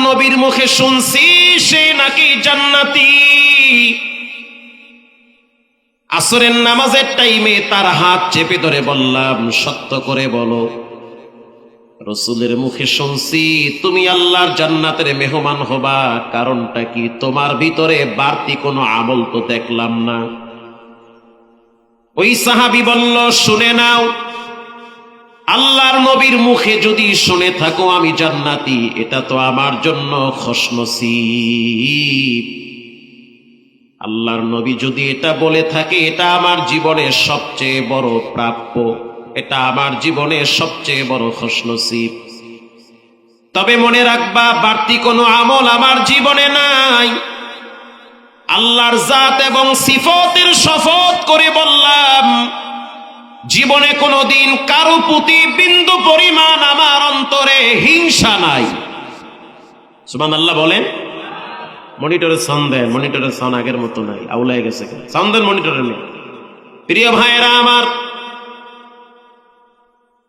নবীর মুখে শুনছি সে নাকি জান্নাতি। আসরের নামাজের টাইমে তার হাত চেপে ধরে বললাম, সত্য করে বলো, রসুলের মুখে শুনছি তুমি আল্লাহর জান্নাতের মেহমান হবা, কারণটা কি? তোমার ভিতরে বাড়তি কোনো আমল তো দেখলাম না। ওই সাহাবী বলল, শুনে নাও, আল্লাহর নবীর মুখে যদি শুনে থাকো আমি জান্নাতি, এটা তো আমার জন্য খুশনসিব। আল্লাহর নবী যদি এটা বলে থাকে, এটা আমার জীবনের সবচেয়ে বড় প্রাপ্য, এটা আমার জীবনের সবচেয়ে বড় খুশনসিব। তবে মনে রাখবা, বাড়তি কোনো আমল আমার জীবনে নাই। আল্লাহর জাত এবং সিফতের শপথ করে বললাম, জীবনে কোনোদিন কারো প্রতি বিন্দু পরিমাণ আমার অন্তরে হিংসা নাই। সুবহানাল্লাহ বলেন। মনিটরের সাউন্ড দেন, মনিটরের সাউন্ড আগের মতো নাই, আউলায় গেছে। সাউন্ড দেন মনিটরে নেই। প্রিয় ভাইয়েরা আমার,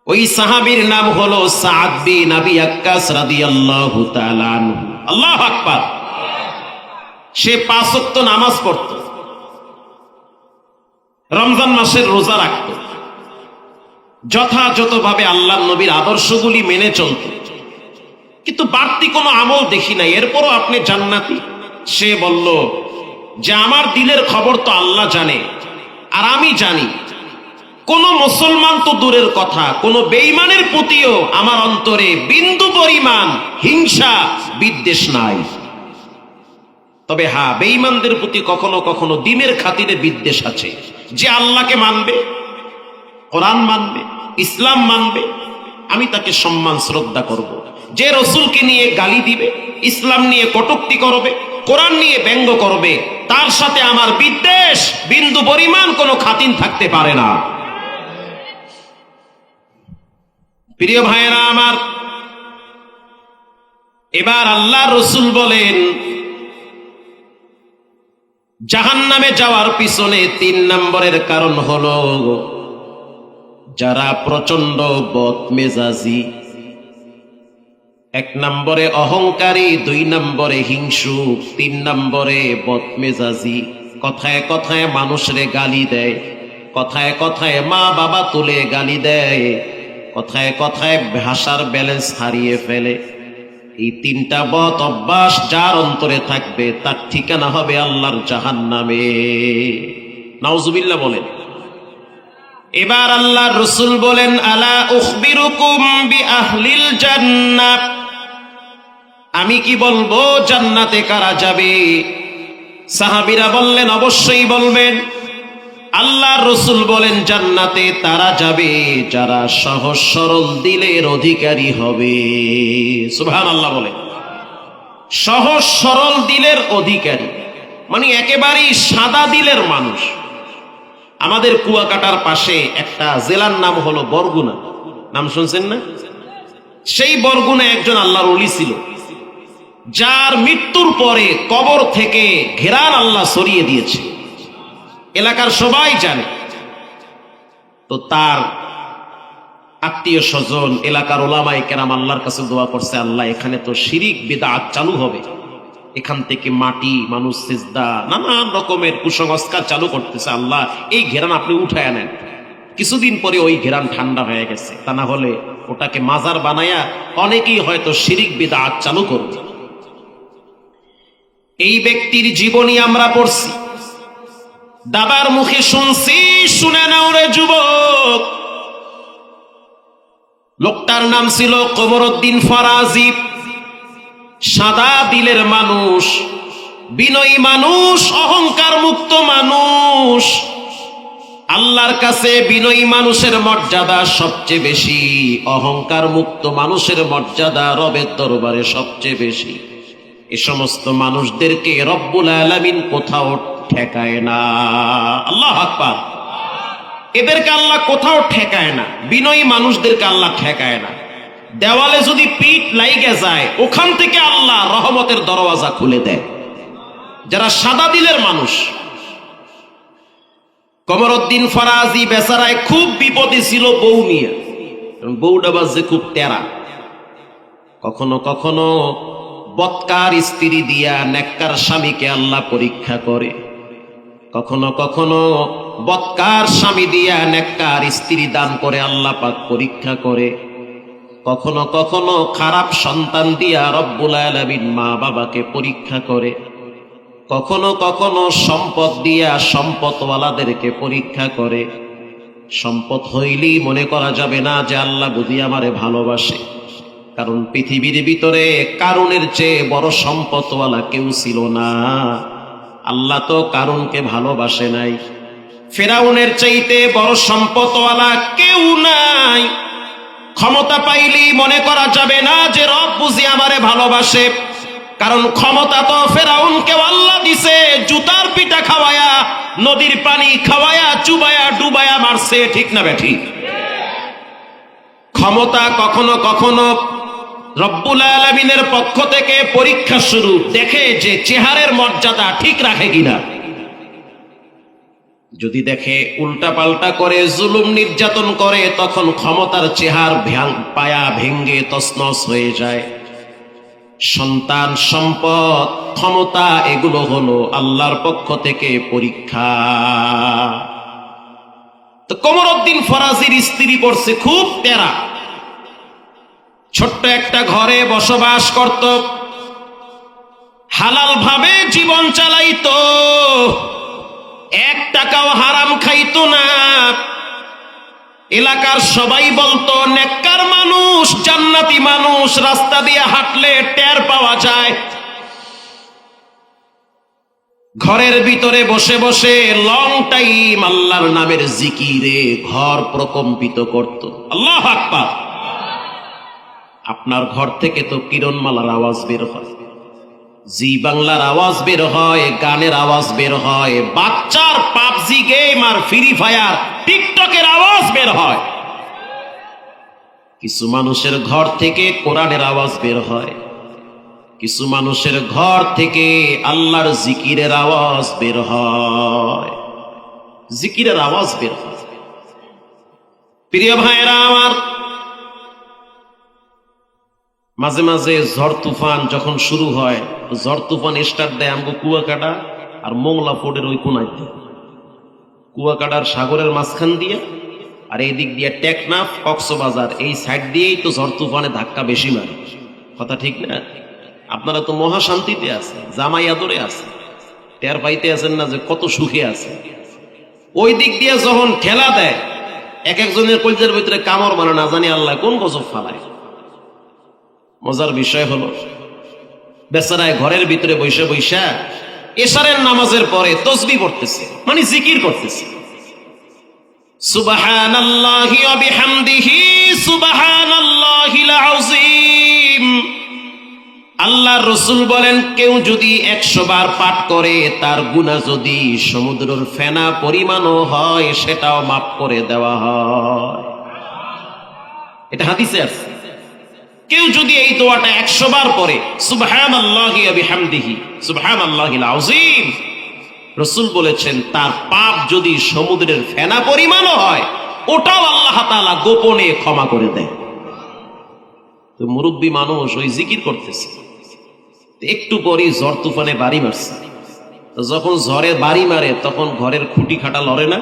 ওই সাহাবীর নাম হলো সাদ বিন আবি ওয়াক্কাস রাদিয়াল্লাহু তাআলা আনহু। আল্লাহু আকবার। সে 5 ওয়াক্ত নামাজ পড়ত, রমজান মাসের রোজা রাখত, যথাযথভাবে আল্লাহর নবীর আদর্শগুলি মেনে চলত, কিন্তু বাড়তি কোনো আমল দেখি নাই। এরপরও আপনি জান্নাতি। সে বলল যে আমার দিলের খবর তো আল্লাহ জানে, আর আমি জানি কোন মুসলমান তো দূরের কথা, কোন বেঈমানের প্রতিও আমার অন্তরে বিন্দু পরিমাণ হিংসা বিদ্বেষ নাই। তবে হ্যাঁ, বেঈমানদের প্রতি কখনো কখনো দিনের খাতিরে বিদ্বেষ আছে। যে আল্লাহকে মানবে, কোরআন মানবে, ইসলাম মানবে, আমি তাকে সম্মান শ্রদ্ধা করব। যে রসুলকে নিয়ে গালি দিবে, ইসলাম নিয়ে কটূক্তি করবে, কোরআন নিয়ে ব্যঙ্গ করবে, তার সাথে আমার বিদ্বেষ বিন্দু পরিমাণ কোনো খাতিন থাকতে পারে না। প্রিয় ভাইয়েরা আমার, এবার আল্লাহ রসুল বলেন, জাহান্নামে যাওয়ার পিছনে 3 নম্বরের কারণ হলো যারা প্রচন্ড বদমেজাজি। 1 নম্বরে অহংকারী, 2 নম্বরে হিংসুক, 3 নম্বরে বদমেজাজি। কথায় কথায় মানুষরে গালি দেয়, কথায় কথায় মা বাবা তুলে গালি দেয়, কথায় কথায় ভাষার ব্যালেন্স হারিয়ে ফেলে। এই 3টা বদ অভ্যাস যার অন্তরে থাকবে, তার ঠিকানা হবে আল্লাহর জাহান্নামে। নাউজুবিল্লাহ বলেন। এবার আল্লাহর রাসূল বলেন, আলা উখবিরুকুম বিআহলিল জান্নাহ, আমি কি বলবো জান্নাতে কারা যাবে? সাহাবীরা বললেন, অবশ্যই বলবেন। আল্লাহর রাসূল বলেন, জান্নাতে তারা যাবে যারা সহজ সরল দিলের অধিকারী হবে। সুবহানাল্লাহ বলেন। সহজ সরল দিলের অধিকারী মানে একেবারেই সাদা দিলের মানুষ। আমাদের কুয়াকাটার পাশে একটা জেলার নাম হলো বরগুনা, নাম শুনছেন না? সেই বরগুনা একজন আল্লাহর ওলি ছিল, যার মৃত্যুর পরে কবর থেকে ঘেরান আল্লাহ সরিয়ে দিয়েছে, এলাকার সবাই জানে। তো তার আত্মীয় স্বজন, এলাকার ওলামায়ে কেরাম আল্লাহর কাছে দোয়া করছে, আল্লাহ এখানে তো শিরিক বিদআত চালু হবে, এখান থেকে মাটি, মানুষ সিজদা, নানান রকমের কুসংস্কার চালু করতেছে, আল্লাহ এই ঘেরান আপনি উঠায় নেন। কিছুদিন পরে ওই ঘেরান ঠান্ডা হয়ে গেছে, তা না হলে ওটাকে মাজার বানায়া অনেকেই হয়তো শিরিক বিদআত চালু করবে। এই ব্যক্তির জীবনী আমরা পড়ছি, দাবার মুখে শুনছি। শুনে নাও রে যুবক, লোকটার নাম ছিল কমরউদ্দিন ফরাজি। সাদা দিলের মানুষ, বিনয়ী মানুষ, অহংকার মুক্ত মানুষ। আল্লাহর কাছে বিনয়ী মানুষের মর্যাদা সবচেয়ে বেশি, অহংকার মুক্ত মানুষের মর্যাদা রবের দরবারে সবচেয়ে বেশি। এ সমস্ত মানুষদেরকে রব্বুল আলামিন কোথাও ঠেকায় না। আল্লাহু আকবার। এদেরকে আল্লাহ কোথাও ঠেকায় না, বিনয়ী মানুষদেরকে আল্লাহ ঠেকায় না। দেওয়ালে যদি পিঠ লাইগে যায়, ওখান থেকে আল্লাহ রহমতের দরওয়াজা খুলে দেয়। যারা সাদা দিলের মানুষ, কমরউদ্দিন ফরাজি বেচারায় খুব বিপদে ছিল বউ নিয়ে। বউটা বাজে খুব টেরা, কখনো কখনো বৎকার স্ত্রী দিয়া নেককার স্বামীকে আল্লাহ পরীক্ষা করে, কখনো কখনো বৎকার স্বামী দিয়া নেককার স্ত্রী দান করে আল্লাহ পাক পরীক্ষা করে, কখনো কখনো খারাপ সন্তান দিয়া রব্বুল আলামিন মা বাবাকে পরীক্ষা করে, কখনো কখনো সম্পদ দিয়া সম্পদওয়ালাদেরকে পরীক্ষা করে। সম্পদ হইলেই মনে করা যাবে না যে আল্লাহ বুঝি আমারে ভালোবাসে, কারণ পৃথিবীর ভিতরে কারুনের চেয়ে বড় সম্পদওয়ালা কেউ ছিল না। আল্লাহ তো কারুনকে ভালোবাসে নাই। ফেরাউনের চাইতে বড় সম্পদওয়ালা কেউ নাই। ক্ষমতা পাইলেই মনে করা যাবে না যে রব বুঝি আমারে ভালোবাসে, কারণ ক্ষমতা তো ফেরাউনকে আল্লাহ দিছে, জুতার পিঠা খাওয়ায়া, নদীর পানি খাওয়ায়া, চুবায়া ডুবায়া মারছে, ঠিক না বেঠিক? ক্ষমতা কখনো কখনো রব্বুল আলামিনের পক্ষ থেকে পরীক্ষা শুরু, দেখে যে চেহারের মর্যাদা ঠিক রাখে কিনা। যদি দেখে উল্টা পাল্টা করে, জুলুম নির্যাতন করে, তখন ক্ষমতার চেহার পায়া ভেঙ্গে তছনছ হয়ে যায়। সন্তান, সম্পদ, ক্ষমতা এগুলো হলো আল্লাহর পক্ষ থেকে পরীক্ষা। তো কমরউদ্দিন ফরাজির স্ত্রী পড়ছে খুব প্যারা। ছোট্ট একটা ঘরে বসবাস করত, হালাল ভাবে জীবন চালাইতো, 1 টাকাও হারাম খাইতো না। এলাকার সবাই বলতো নেককার মানুষ, জান্নাতি মানুষ, রাস্তা দিয়ে হাঁটলে টের পাওয়া যায়। ঘরের ভিতরে বসে বসে লং টাইম আল্লাহর নামের জিকিরে ঘর প্রকম্পিত করত। আল্লাহু আকবার। আপনার ঘর থেকে তো কিরণমালার আওয়াজ বের হয়, জি বাংলার আওয়াজ বের হয়, গানের আওয়াজ বের হয়, বাচ্চার পাবজি গেম আর ফ্রি ফায়ার টিকটকের আওয়াজ বের হয়। কিছু মানুষের ঘর থেকে কোরআনের আওয়াজ বের হয়, কিছু মানুষের ঘর থেকে আল্লাহর জিকিরের আওয়াজ বের হয়, জিকিরের আওয়াজ বের হয়। প্রিয় ভাইরা আমার, মাঝে মাঝে ঝড় তুফান যখন শুরু হয়, ঝড় তুফান স্টার্ট দেয় আমগো কুয়াকাটা আর মোংলা ফোর্ডের ওই কোনায় দিয়ে, কুয়াকাটার সাগরের মাঝখান দিয়ে, আর এই দিক দিয়ে টেকনাফ, কক্সবাজার, এই সাইড দিয়েই তো ঝড় তুফানে ধাক্কা বেশি মারে। কথা ঠিক না? আপনারা তো মহা শান্তিতে আছেন, জামাই আদরে আছেন, টের পাইতে আছেন না যে কত সুখে আছে। ওই দিক দিয়ে যখন ঠেলা দেয়, এক একজনের কলজের ভিতরে কামড় মানে না জানি আল্লাহ কোন গজব ফালায়। মজার বিষয় হলো, বেচারায় ঘরের ভিতরে বৈশা বৈশা এশারের নামাজের পরে তসবিহ পড়তেছে, মানে জিকির করতেছে, সুবহানাল্লাহি ওয়া বিহামদিহি সুবহানাল্লাহিল আযীম। আল্লাহর রাসূল বলেন, কেউ যদি 100 বার পাঠ করে, তার গুনাহ যদি সমুদ্রের ফেনা পরিমাণও হয়, সেটাও মাফ করে দেওয়া হয়। এটা হাদিসে আছে। কেউ যদি এই দোয়াটা 100 বার পড়ে, সুবহানাল্লাহি ওয়া বিহামদিহি সুবহানাল্লাহিল আযীম, রাসূল বলেছেন তার পাপ যদি সমুদ্রের ফেনা পরিমাণও হয়, ওটাও আল্লাহ তাআলা গোপনে ক্ষমা করে দেয়। তো মুরব্বী মানুষ ওই জিকির করতেছে, একটু পরেই ঝড় তুফানে বাড়ি মারছে। তো যখন ঝড়ে বাড়ি মারে, তখন ঘরের খুঁটি খাটা লড়ে না,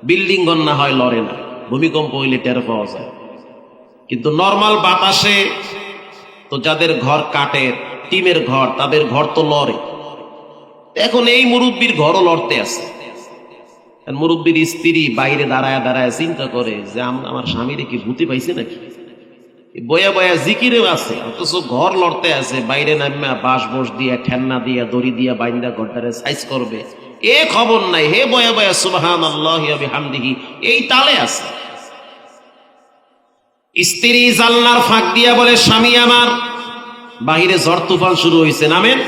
বিল্ডিং ঘর না হয় লড়ে না, ভূমিকম্প হইলে টের পাওয়া যায়। কিন্তু নরমাল বাতাসে তো যাদের ঘর কাঠের, টিমের ঘর, তাদের ঘর তো লড়ে। এখন এই মুরব্বীর ঘরও লড়তে আছে। মুরব্বীর স্ত্রী বাইরে দাঁড়ায় দাঁড়ায় চিন্তা করে যে আমার স্বামীরে কি ভূতি পাইছে নাকি, বয়া বয়া জিকিরেও আছে, অথচ ঘর লড়তে আছে। বাইরে নামা বাঁশ বোস দিয়া, ঠেন্না দিয়া, দড়ি দিয়া বাইন্দা ঘরটারে সাইজ করবে, এ খবর নাই। হে বয়া বয়া সুবহানাল্লাহি ওয়া বিহামদিহি এই তালে আছে। স্ত্রী জানলার ফাঁক দিয়া বলে, স্বামী আমার, বাহিরে ঝড় তুফান শুরু হয়েছে, নামেন।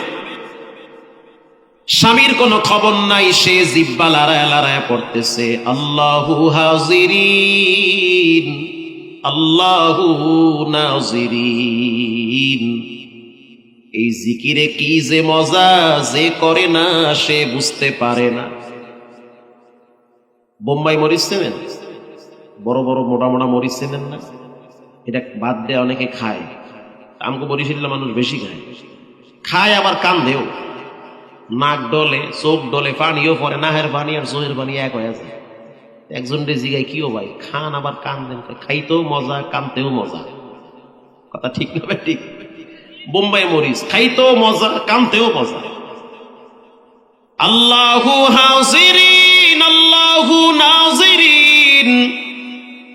স্বামীর কোনো খবর নাই, সে জিব্বা লড়ায় লড়ায় পড়তেছে, আল্লাহু হাজিরিন আল্লাহু নাজিরিন। এই জিকিরে কি যে মজা, যে করে না সে বুঝতে পারে না। বোম্বাই মরিচ চেনেন? বড় বড় মোটা মোটা মরিচ চেনেন না? এটা বাদ দিয়ে অনেকে খায়। আমাকে বরিশালের মানুষ বেশি খায়, খায় আবার কান্দেও, নাক ডলে, চোখ ডলে, পানিও পরে, নাহের পানি আর চোখের পানি এক হয়ে আছে। একজন রে জিগায়, কিও ভাই খান আবার কান্দেন? খাইতেও মজা, কানতেও মজা। কথা ঠিক না ভাই? ঠিক। বোম্বাই মরিচ, খাইতেও মজা, কানতেও মজা। আল্লাহু হাজিরিন আল্লাহু নাজিরিন।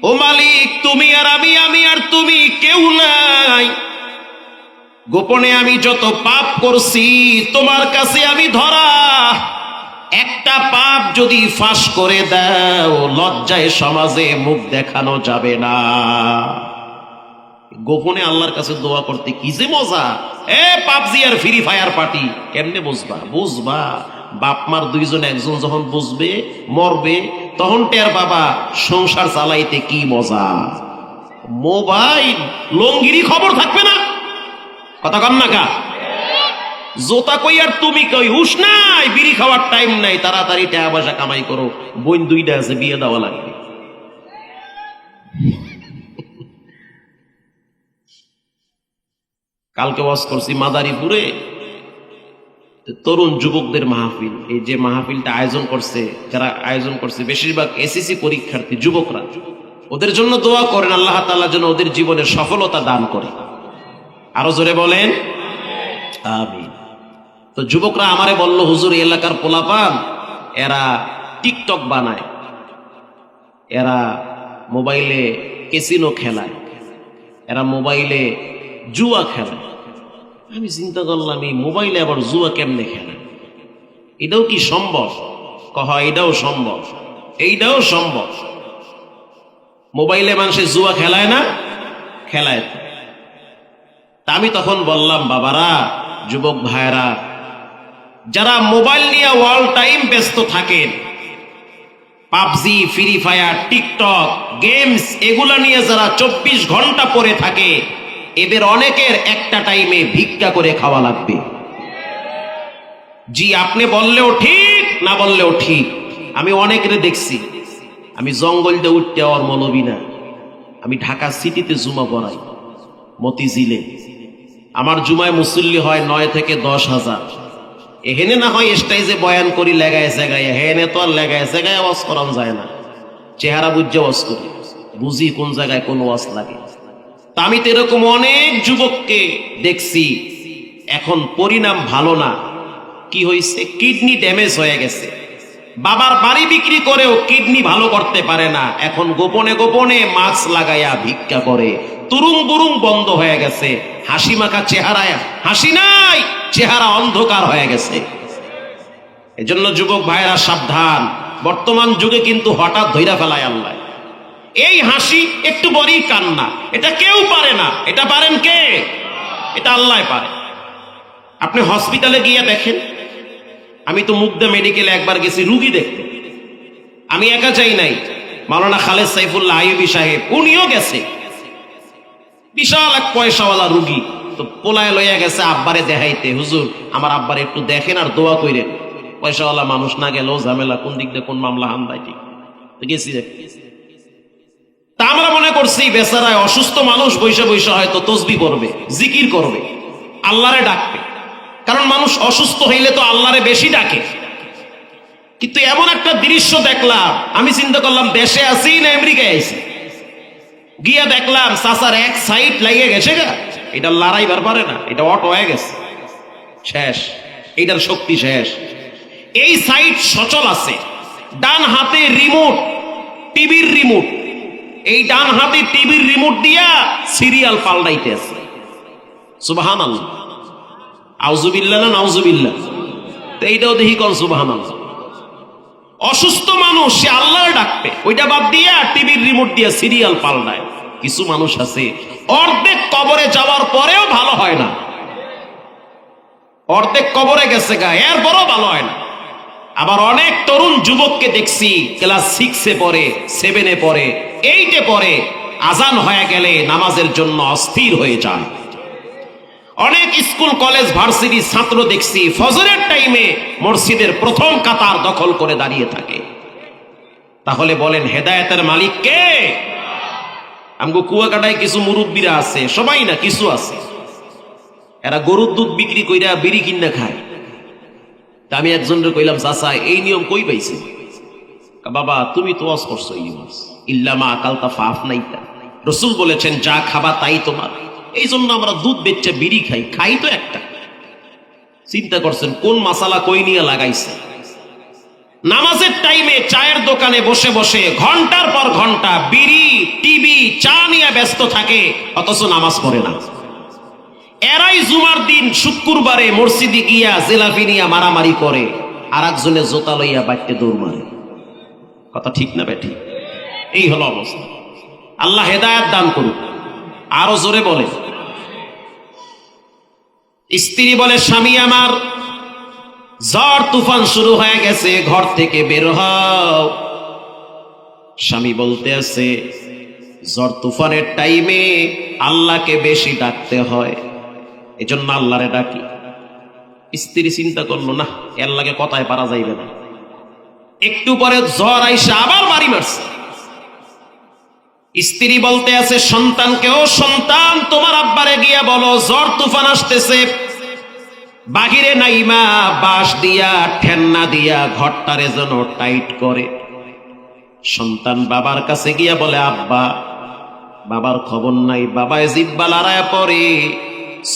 ও মালিক, তুমি আর আমি, আমি আর তুমি, কেউ নাই। গোপনে আমি যত পাপ করছি তোমার কাছে আমি ধরা। একটা পাপ যদি ফাঁস করে দাও, লজ্জায় সমাজে মুখ দেখানো যাবে না। গোপনে আল্লাহর কাছে দোয়া করতে কি যে মজা। পাবজি আর ফ্রি ফায়ার পার্টি কেমনে বুঝবা? বুঝবা বাপ মার দুইজন, একজন যখন বুঝবে, মরবে, তখন টের বাবা সংসার চালাইতে কি মজা। মোবাইল লঙ্গিরি খবর থাকবে না। কথা কন না কা? জোতা কই আর তুমি কই, হুশ নাই, বিড়ি খাওয়ার টাইম নাই, তাড়াতাড়ি টাকা পয়সা কামাই করো। বোন দুইটা আছে, বিয়ে দেওয়া লাগবে। কালকে ওয়াজ করছি মাদারীপুরে, তরুণ যুবকদের মাহফিল। এই যে মাহফিলটা আয়োজন করছে, যারা আয়োজন করছে বেশিরভাগ এসএসসি পরীক্ষার্থী যুবকরা। ওদের জন্য দোয়া করেন, আল্লাহ তাআলা যেন ওদের জীবনে সফলতা দান করে। আরো জোরে বলেন আমিন। তো যুবকরা আমারে বলল, হুজুর এলাকার পোলাপান এরা টিকটক বানায়, এরা মোবাইলে ক্যাসিনো খেলায়, এরা মোবাইলে জুয়া খেলায়। আমি চিন্তা করলাম, এই মোবাইলে আবার জুয়া কেমনে খেলায়? এটাও কি সম্ভব? কহ এটাও সম্ভব, এইটাও সম্ভব। মোবাইলে মানুষের জুয়া খেলায় না? খেলায়। তা আমি তখন বললাম, বাবারা, যুবক ভাইরা, যারা মোবাইল নিয়ে অল টাইম ব্যস্ত থাকেন, PUBG, free fire, TikTok, games, এগুলা নিয়ে যারা 24 ঘন্টা পড়ে থাকে, এদের অনেকের একটা টাইমে ভিক্ষা করে খাওয়া লাগবে। জি, আপনি বললেও ঠিক, না বললেও ঠিক। আমি অনেকের দেখছি। আমি জঙ্গল দিয়ে উঠতে আর মৌলবি না, আমি ঢাকা সিটিতে জুমা পড়াই, মতিঝিলে। আমার জুমায় মুসল্লি হয় 9 থেকে 10,000। এহেনে না হয় স্টেজে বয়ান করি লেগায় জায়গায়, হেনে তো আর লেগায় জায়গায় ওয়াজ করানো যায় না। চেহারা বুঝে ওয়াজ করি, বুঝি কোন জায়গায় কোন ওয়াজ লাগে। তা আমি তো এরকম অনেক যুবককে দেখছি, এখন পরিণাম ভালো না। কি হয়েছে? কিডনি ড্যামেজ হয়ে গেছে। বাবার বাড়ি বিক্রি করেও কিডনি ভালো করতে পারে না, এখন গোপনে গোপনে মাস্ক লাগাইয়া ভিক্ষা করে। তুরুং বুরুং বন্ধ হয়ে গেছে, হাসি মাখা চেহারায় হাসি নাই, চেহারা অন্ধকার হয়ে গেছে। এজন্য যুবক ভাইরা সাবধান। বর্তমান যুগে কিন্তু হঠাৎ ধইরা ফেলায় আল্লাহ। এই হাসি একটু বড়ই কান্না, এটা কেউ পারে না। এটা পারেন কে? এটা আল্লাহ পারে। আপনি হসপিটালে গিয়ে দেখেন। আমি তো মুগদা মেডিকেলে একবার গেছি রুগী দেখতে। আমি একা যাই নাই, মাওলানা খালেদ সাইফুল্লাহ আইয়ুবী সাহেব উনিও গেছে। বিশাল এক পয়সাওয়ালা রুগী, তো পোলায় লইয়া গেছে আব্বারে দেখাইতে, হুজুর আমার আব্বারে একটু দেখেন আর দোয়া কইরেন। পয়সাওয়ালা মানুষ না গেলেও ঝামেলা, কোন দিক দিয়ে কোন মামলা হামলায়, ঠিক গেছি। তা আমরা মনে করছি বেচারায় অসুস্থ মানুষ বৈশা বৈশা হয়তো তসবি পড়বে, জিকির করবে, আল্লাহরে ডাকবে। কারণ মানুষ অসুস্থ হইলে তো আল্লাহরে বেশি ডাকে। কিন্তু এমন একটা দৃশ্য দেখলাম, আমি চিন্তা করলাম দেশে আছি না আমেরিকায় আছি। গিয়া দেখলাম চাচার এক সাইড লাগিয়ে গেছে গা, এটা লড়াইবার পারে না, এটা অট হয়ে গেছে, শেষ, এটার শক্তি শেষ। এই সাইড সচল আছে, ডান হাতে রিমোট, টিভির রিমোট। এই ডান হাতে টিভির রিমোট দিয়া সিরিয়াল পাল্টাইতে আছে। সুবহানাল্লাহ, আউযুবিল্লাহ না নাউযুবিল্লাহ? এইটাও দেখি কোন সুবহানাল্লাহ। অসুস্থ মানুষ সে আল্লাহর ডাকবে, ওইটা বাদ দিয়া টিভির রিমোট দিয়া সিরিয়াল পাল্টায়। কিছু মানুষ আছে অর্ধেক কবরে যাওয়ার পরেও ভালো হয় না, অর্ধেক কবরে গেছে গা, এরপরও ভালো হয় না। আবার অনেক তরুণ যুবককে দেখছি ক্লাস 6-এ পড়ে, 7-এ পড়ে, 8-এ পড়ে, আজান হয়ে গেলে নামাজের জন্য অস্থির হয়ে যায়। অনেক স্কুল কলেজ ভার্সিটির ছাত্র দেখছি ফজরের টাইমে মসজিদের প্রথম কাতার দখল করে দাঁড়িয়ে থাকে। তাহলে বলেন হেদায়েতের মালিক কে? আমগো কুয়াকাটায় কিছু মুরব্বীরা আছে, সবাই না, কিছু আছে। এরা গরুর দুধ বিক্রি কইরা বিড়ি কিনা খায়। তা আমি একজনের কইলাম, চাচা এই নিয়ম কই পাইছে? বাবা তুমি তো ওয়াজ করছো, ইল্লামা আকালতা ফাফনাইতা, রাসূল বলেছেন যা খাবা তাই তোমার। এই জন্য আমরা দুধ বেচে বিড়ি খাই, খাই তো একটা। চিন্তা করছেন কোন মাসালা কই নিয়ে লাগাইছে। নামাজের টাইমে চায়ের দোকানে বসে বসে ঘন্টার পর ঘন্টা বিড়ি, টিভি, চা নিয়ে ব্যস্ত থাকে, অথচ নামাজ পড়ে না। এরাই জুমার দিন শুক্রবারে মসজিদে গিয়া জেলাপি নিয়া মারামারি করে, আর একজনে জোতা লইয়া বাইতে দৌড় মারে। কথা ঠিক না বেঠি? এই হলো অবস্থা। আল্লাহ হেদায়েত দান করুক। আরো জোরে বলে। স্ত্রী বলে, স্বামী আমার ঝড় তুফান শুরু হয়ে গেছে, ঘর থেকে বের হও। স্বামী বলতে আছে, ঝড় তুফানের টাইমে আল্লাহকে বেশি ডাকতে হয়, এজন্য আল্লাহরে ডাকি। স্ত্রী চিন্তা করলো, না এর লাগে কথায় পারা যাইবে না। একটু পরে ঝড় আইসা আবার বাড়ি মারছে। স্ত্রী বলতে আছে সন্তানকে, ও সন্তান তোমার আব্বারে গিয়া বলো ঝড় তুফান আসতেছে, বাহিরে নাইমা বাঁশ দিয়া ঠেন্না দিয়া ঘরটারে যেন টাইট করে। সন্তান বাবার কাছে গিয়া বলে, আব্বা। বাবার খবর নাই, বাবায় জিব্বা লড়ায় পড়ে,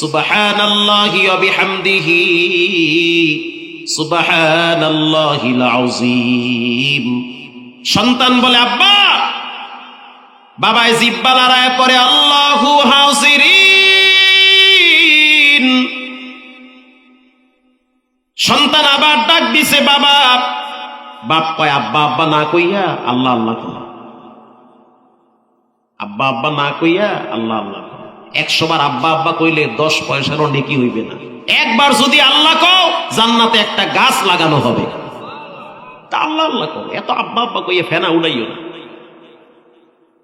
সুবহানাল্লাহি ওয়া বিহামদিহি সুবহানাল্লাহিল আযীম। সন্তান বলে, আব্বা। বাবায় জিব্বা লড়ায় পড়ে, আল্লাহু হাজিরিন। সন্তান আবার ডাক দিছে, বাবা। বাপ কয়, আব্বা আব্বা না কইয়া আল্লাহ আল্লাহ কয়। আব্বা আব্বা না কইয়া আল্লাহ আল্লাহ কয়। 100 বার আব্বা আব্বা কইলে 10 পয়সারও নেকি হইবে না। একবার যদি আল্লাহ কও, জান্নাতে একটা গাছ লাগানো হবে। তা আল্লাহ আল্লাহ কও, এত আব্বা আব্বা কইয়া ফেনা উড়াইও না।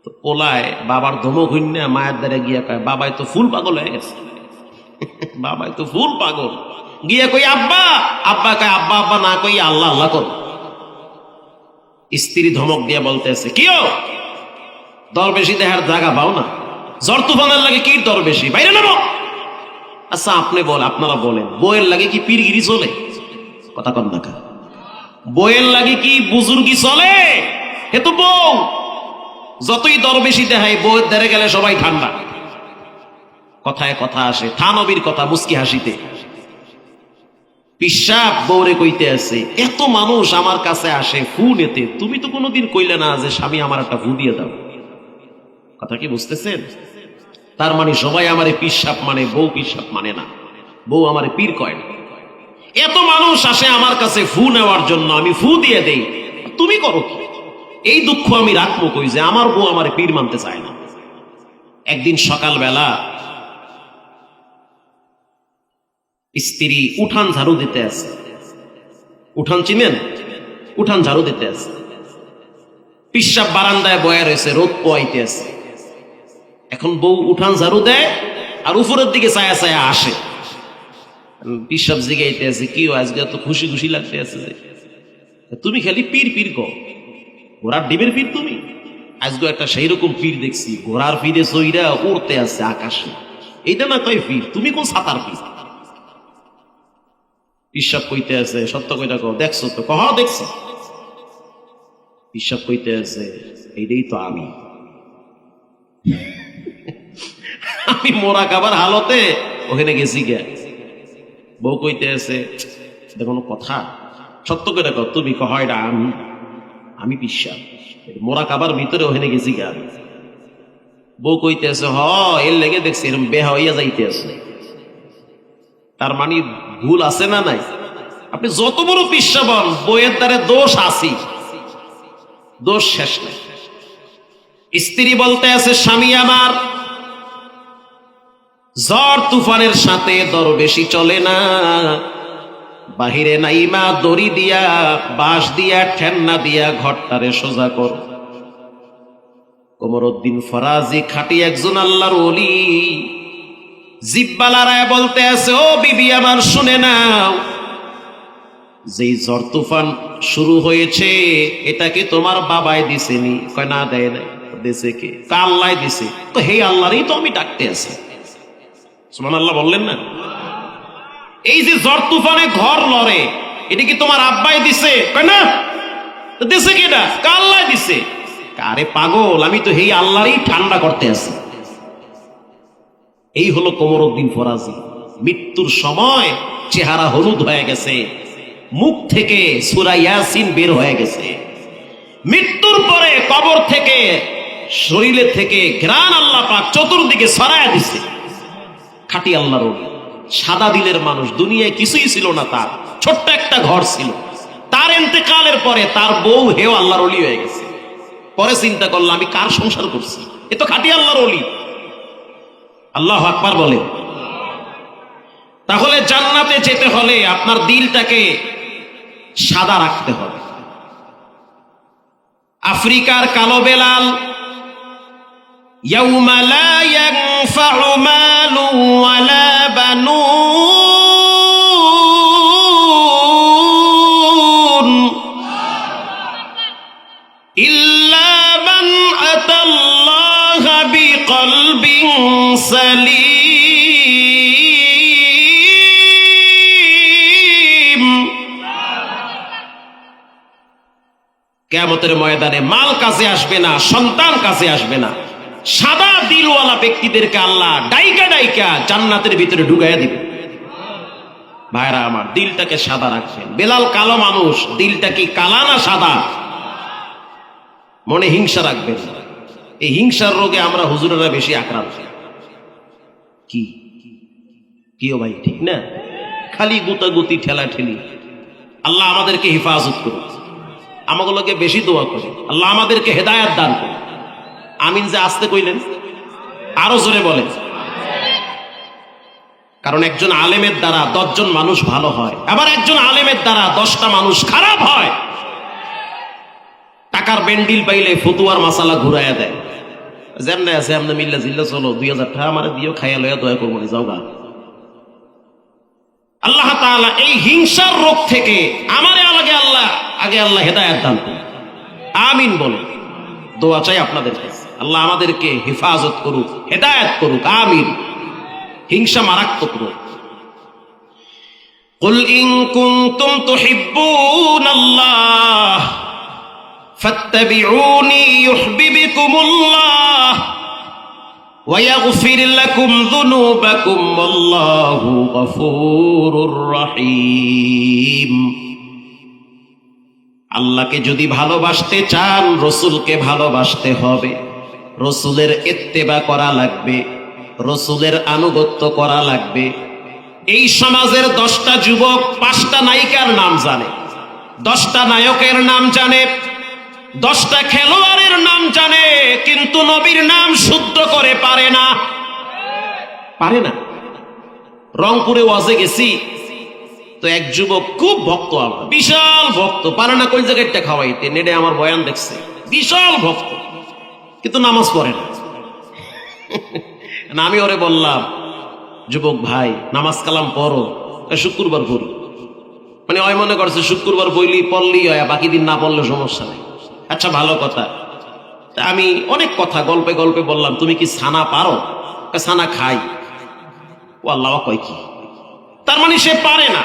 তো পোলায় বাবার ধমক হইনা মায়ের দ্বারা গিয়া কয়, বাবাই তো ফুল পাগল হয়ে গেছে। বাবাই তো ফুল পাগল। গিয়া কই, আব্বা। আব্বা কয়, আব্বা আব্বা না কইয়া আল্লাহ আল্লাহ কর। স্ত্রী ধমক দিয়া বলতেছে, কিও দর বেশি দেহার জায়গা পাও না, ঝড় তুফানের লাগে কি দর বেশি, বাইরে নামো। আচ্ছা আপনি বল, আপনারা বলেন, বইয়ের লাগে কি পীরগিরি চলে? কথা কন না। বইয়ের লাগে কি বুজুর্গি চলে? হে তো বউ, যতই দর বেশি দেখায় বউয়ের দ্বারে গেলে সবাই ঠান্ডা। কথায় কথা আসে, থানবীর কথা মুস্কি হাসিতে। পিশাব বউরে কইতে আছে, এত মানুষ আমার কাছে আসে ফু নেতে, তুমি তো কোনোদিন কইলে না যে স্বামী আমার একটা ফু দিয়ে দাও। কথা কি বুঝতেছেন? তার মানে সবাই আমারে পিশাব মানে, বউ পিশাব মানে না, বউ আমারে পীর কয় না। এত মানুষ আসে আমার কাছে ফু নেওয়ার জন্য, আমি ফু দিয়ে দেই, তুমি করো কি? এই দুঃখ আমি রাখবো কই যে আমার বউ আমারে পীর মানতে চায় না। একদিন সকালবেলা স্ত্রী উঠান ঝাড়ু দিতে আছে। উঠান চিনেন? উঠান ঝাড়ু দিতে আছে। পিশাব বারান্দায় বয়া রয়েছে, রোদ পোয়াইতে আছে। এখন বউ উঠান ঝাড়ু দেয় আর উপরের দিকে ছায়া ছায়া আসে। পিশাব জিগাইতে আছে, কি আজকে এত খুশি খুশি লাগতে আছে যে তুমি খালি পীর পীর কও, ঘোড়ার ডিমের পীর তুমি? আজকে একটা সেই রকম পীর দেখছি, ঘোড়ার পীরে চইরা উড়তে আছে আকাশে। এইটা না কয় পীর, তুমি কোন সাতার পীর? পিশাব কইতে আছে, সত্য কইটা কও, দেখছো তো? কহ দেখছি। পিশাব কইতে আছে, এইটাই তো আমি। আমি মোরা খাবার হালতে ওখানে গেছি গে। বউ কইতে আছে, দেখো কথা, সত্য কইটা কও, তুমি কহ এটা আমি। আমি পিশাব মোরা খাবার ভিতরে ওখানে গেছি গে। বউ কইতে আছে, হ এর লেগে দেখছি এরকম বেহা হইয়া যাইতে আছে। তার মানে ভুল আছে না নাই? আপনি যত বড় পিশাব হন, বইয়ের দ্বারে দোষ আসি, দোষ শেষ নাই। স্ত্রী বলতে আছে, স্বামী আমার ঝড় তুফানের সাথে দর বেশি চলে না, বাহিরে নাইমা দড়ি দিয়া বাঁশ দিয়া ঠেন্না দিয়া ঘরটারে সোজা কর। কোমরউদ্দিন ফরাজি খাঁটি একজন আল্লাহর ওলি, জিব্বা লড়ায় বলতে আছে, ও বিবি আমার শুনে নাও, যেই ঝড় তুফান শুরু হয়েছে এটা কি তোমার বাবাই দিছেনি? কয় না, দেয় নাই। দিছে কে? আল্লাহ দিছে। তো হে আল্লাহরই তো আমি ডাকতে আছি। সুবহানাল্লাহ বললেন না? এই যে ঝড় তুফানে ঘর লড়ে, এটা কি তোমার আব্বাই দিছে? কয় না। দিছে কিনা? আল্লাহ দিছে। আরে পাগল, আমি তো এই আল্লাহরই ঠান্ডা করতে আছি। এই হলো কোমরউদ্দিন ফরাজি। মৃত্যুর সময় চেহারা হলুদ হয়ে গেছে, মুখ থেকে সূরা ইয়াসিন বের হয়ে গেছে। মৃত্যুর পরে কবর থেকে, শরীরে থেকে ঘ্রাণ আল্লাহ পাক চতুর্দিকে ছড়ায় দিছে। খাঁটি আল্লাহর ওলি, সাদা দিলের মানুষ, দুনিয়ায় কিছুই ছিল না তার, ছোট্ট একটা ঘর ছিল। তার ইন্তেকালের পরে তার বউ হেও আল্লাহর ওলি হয়ে গেছে। পরে চিন্তা করলাম, আমি কার সংসার করছি? এ তো খাঁটি আল্লাহর ওলি। আল্লাহু আকবার বলে। তাহলে জান্নাতে যেতে হলে আপনার দিলটাকে সাদা রাখতে হবে। আফ্রিকার কালো বেলাল, ইয়াউমা লা ইয়ানফাউ মালু ওয়ালা বানুন ইল্লা মান আতাল্লাহা বিকলবিন সালিম। কিয়ামতের ময়দানে মাল কাছে আসবে না, সন্তান কাছে আসবে না, সাদা দিলওয়ালা ব্যক্তিদেরকে আল্লাহ ডাইকা ডাইকা জান্নাতের ভিতরে ঢুকাইয়া দিবে। ভাইরা আমার, দিলটাকে সাদা রাখবেন। বেলাল কালো মানুষ, দিলটা কি কালা না সাদা? মনে হিংসা রাখবেন। এই হিংসার রোগে আমরা হুজুরেরা বেশি আক্রান্ত। কি কিও ভাই, ঠিক না? খালি গুতাগুতি, ঠেলা ঠেলি। আল্লাহ আমাদেরকে হেফাজত করুন। আমাগুলোকে বেশি দোয়া করি, আল্লাহ আমাদেরকে হেদায়াত দান করুন। আমিন যে আসতে কইলেন, আরো জোরে বলেন। কারণ একজন আলেমের দ্বারা 10 জন মানুষ ভালো হয়, আবার একজন আলেমের দ্বারা 10টা মানুষ খারাপ হয়। টাকার বেন্ডিল পাইলে ফতুয়ার মাসালা ঘুরাইয়া দেয়। যেমন আছে আমরা মিল্লা জিল্লা, চলো 2000 টাকা আমার দিও, খাইয়া লইয়া দয়া করবো, যাও গা। আল্লাহ তাআলা এই হিংসার রোগ থেকে আমারে আগে আল্লাহ হেদায়াত দান করুন। আমিন বলে দোয়া চাই আপনাদের কাছে। আল্লাহ আমাদেরকে হেফাজত করুক, হেদায়াত করুক। আমিন। হিংসা মারাত্মক রোগ। কুল ইন কুনতুম তুহিব্বুনাল্লাহ ফাত্তাবিউনি ইউহিব্বুকুমুল্লাহ ওয়া ইয়াগফির লাকুম যুনুবাকুম ওয়াল্লাহু গফুরুর রহিম। আল্লাহকে যদি ভালোবাসতে চান, রসুলকে ভালোবাসতে হবে। রসুলের ইত্তেবা করা লাগবে, রসুলের আনুগত্য করা লাগবে। এই সমাজের 10টা যুবক 5টা নায়িকার নাম জানে, 10টা নায়কের নাম জানে, 10টা খেলোয়াড়ের নাম জানে, কিন্তু নবীর নাম শুদ্ধ করে পারে না। রংপুরে ওয়াজে গেছি তো এক যুবক খুব ভক্ত, আমার বিশাল ভক্ত, পারে না কোন জায়গাটা খাওয়াইতে। নেটে আমার বয়ান দেখছে, বিশাল ভক্ত, কিন্তু নামাজ পড়ে না। আমি ওরে বললাম, যুবক ভাই, নামাজ কালাম পড়ো, শুক্রবার পড়ি। মানে ওই মনে করছে শুক্রবার পড়লেই হয়, বাকি দিন না পড়লে সমস্যা নেই। আচ্ছা, ভালো কথা। আমি অনেক কথা গল্পে গল্পে বললাম, তুমি কি ছানা পারো? ছানা খাই। ও আল্লাহ কয় কি? তার মানে সে পারে না।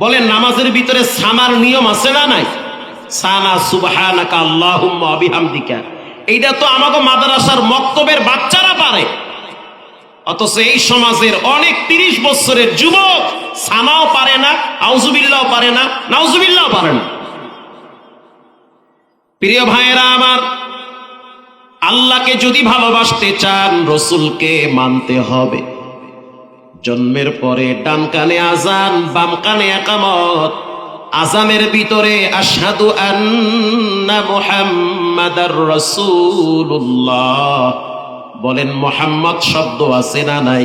বলেন, নামাজের ভিতরে ছানার নিয়ম আছে না নাই? ছানা সুবহানাকা আল্লাহুম্মা ওয়া বিহামদিকা, এইটা তো আমাকে মাদ্রাসার মক্তবের বাচ্চারা পারে। অথচ এই সমাজের অনেক 30 বছরের যুবক ছানাও পারে না, আউযুবিল্লাহও পারে না, নাউযুবিল্লাহও পারে না। প্রিয় ভাইয়েরা আমার, আল্লাহকে যদি ভালোবাসতে চান, রসুলকে মানতে হবে। জন্মের পরে ডান কানে আজান, বাম কানে ইকামত। আজানের ভিতরে আশহাদু আন্না মুহাম্মাদার রাসূলুল্লাহ, বলেন মুহাম্মদ শব্দ আছে না নাই?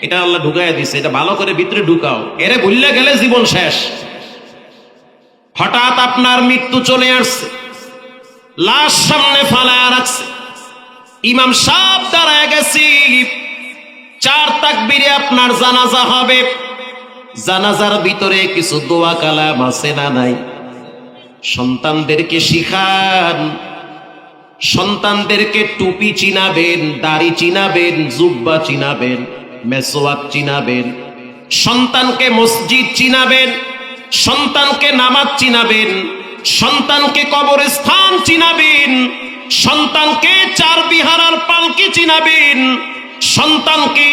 এটা আল্লাহ ঢুকাইয়া দিছে, এটা ভালো করে ভিতরে ঢুকাও। এরে ভুললে গেলে জীবন শেষ। হঠাৎ আপনার মৃত্যু চলে আসছে, লাশ সামনে ফালায়া রাখছে, ইমাম সাহেব দাঁড়ায় গেছি, 4 তাকবীরে আপনার জানাজা হবে। জানাজার ভিতরে কিছু দোয়া কালাম আছে না নাই? সন্তানদেরকে শিখান, সন্তানদেরকে টুপি চিনাবেন, দাড়ি চিনাবেন, জুব্বা চিনাবেন, মেসওয়াক চিনাবেন, সন্তানকে মসজিদ চিনাবেন, সন্তানকে নামাজ চিনাবেন, সন্তানকে কবরস্থান চিনাবেন, সন্তানকে চার বিহারার পালকি চিনাবেন, সন্তানকে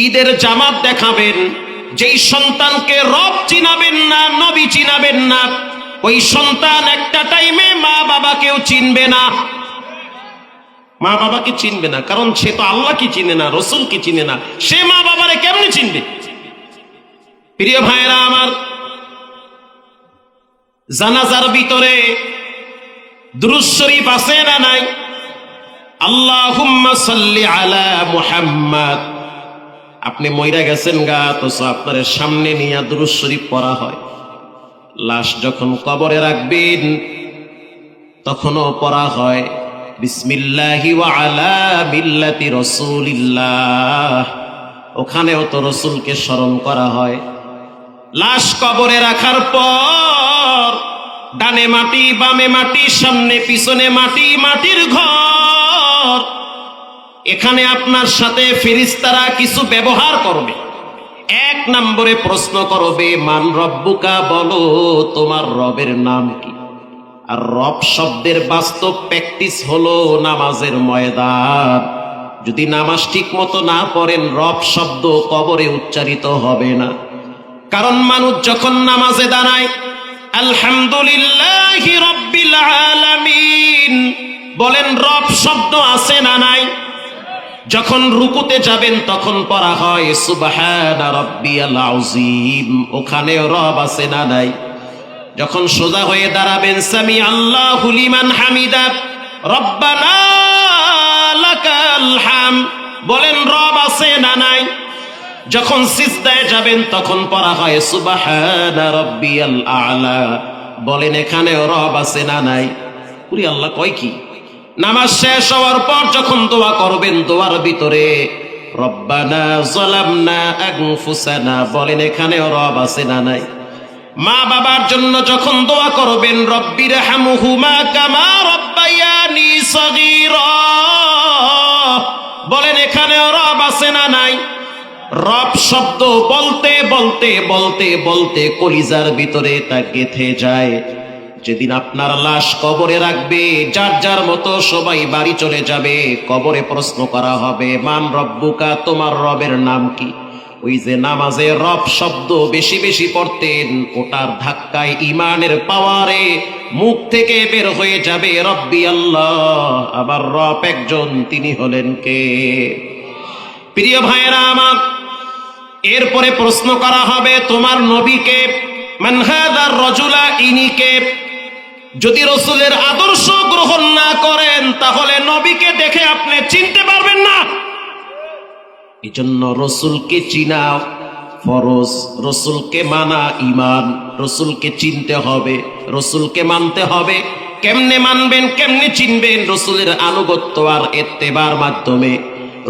ঈদের জামাত দেখাবেন। যেই সন্তানকে রব চিনাবেন না, নবী চিনাবেন না, ওই সন্তান একটা টাইমে মা বাবাকেও চিনবে না। মা বাবাকে চিনবে না, কারণ সে তো আল্লাহকে চিনে না, রসুলকে চিনে না, সে মা বাবারে কেমনে চিনবে? প্রিয় ভাইরা আমার, জানাজার ভিতরে দুরূদ শরীফ আছে না নাই? আল্লাহুম্মা সাল্লি আলা মুহাম্মাদ। আপনি মইরা গেছেন গা, তো আপনার সামনে নিয়ে দুরূদ শরীফ পড়া হয়। লাশ যখন কবরে রাখবেন তখনও পড়া হয় বিসমিল্লাহি ওয়া আলা মিল্লাতি রাসূলিল্লাহ। ওখানেও তো রসুলকে স্মরণ করা হয়। লাশ কবরে রাখার পর ডানে মাটি, বামে মাটি, সামনে পিছনে মাটি, মাটির ঘর। এখানে আপনার সাথে ফেরেশতারা কিছু ব্যবহার করবে। এক নম্বরে প্রশ্ন করবে, মান রব্বুকা, বলো তোমার রবের নাম কি? আর রব শব্দের বাস্তব প্র্যাকটিস হলো নামাজের ময়দান। যদি নামাজ ঠিক মতো না পড়েন, রব শব্দ কবরে উচ্চারিত হবে না। কারণ মানুষ যখন নামাজে দাঁড়ায় আলহামদুলিল্লাহি রাব্বিল আলামিন বলেন, রব শব্দ আছে না নাই? যখন রুকুতে যাবেন তখন পড়া হয় সুবহানা রাব্বিয়াল আযীম, ওখানেও রব আছে না নাই? যখন সোজা হয়ে দাঁড়াবেন সামি আল্লাহু লিমান হামিদা রব্বানা লাকাল হামদ, বলেন রব আছে না নাই? যখন সিজদায় যাবেন তখন পড়া হয় সুবহানা রাব্বিয়াল আ'লা, বলেন এখানেও রব আছে না নাই? ওরে আল্লাহ, কয় কি? নামাজ শেষ হওয়ার পর যখন দোয়া করবেন, দোয়ার ভিতরে রব্বানা যালামনা আনফুসানা, বলেন এখানেও রব আছে না নাই? মা বাবার জন্য যখন দোয়া করবেন রব্বিরহামহুমা কামা রব্বায়ানি সগীরা, বলেন এখানেও রব আছে না নাই? রব শব্দ বলতে বলতে বলতে বলতে কলিজার ভিতরে তা গেঁথে যায়। যেদিন আপনার লাশ কবরে রাখবে, যার যার মতো সবাই বাড়ি চলে যাবে, কবরে প্রশ্ন করা হবে মান রব্বুকা, তোমার রবের নাম কি? ওই যে নামাজে রব শব্দ বেশি বেশি পড়তেন, ওটার ধাক্কায় ইমানের পাওয়ারে মুখ থেকে বের হয়ে যাবে রব্বি আল্লাহ, আবার রব একজন, তিনি হলেন কে? প্রিয় ভাইরা আমার, এরপরে প্রশ্ন করা হবে তোমার নবীকে, মান হাযার রাজুলা, ইনিকে? যদি রসুলের আদর্শ গ্রহণ না করেন তাহলে নবীকে দেখে আপনি চিনতে পারবেন না। এই জন্য রসুলকে চিনা ফরজ, রসুলকে মানা ঈমান, রসুলকে চিনতে হবে, রসুলকে মানতে হবে। কেমনে মানবেন, কেমনে চিনবেন? রসুলের আনুগত্য আর ইত্তেবার মাধ্যমে।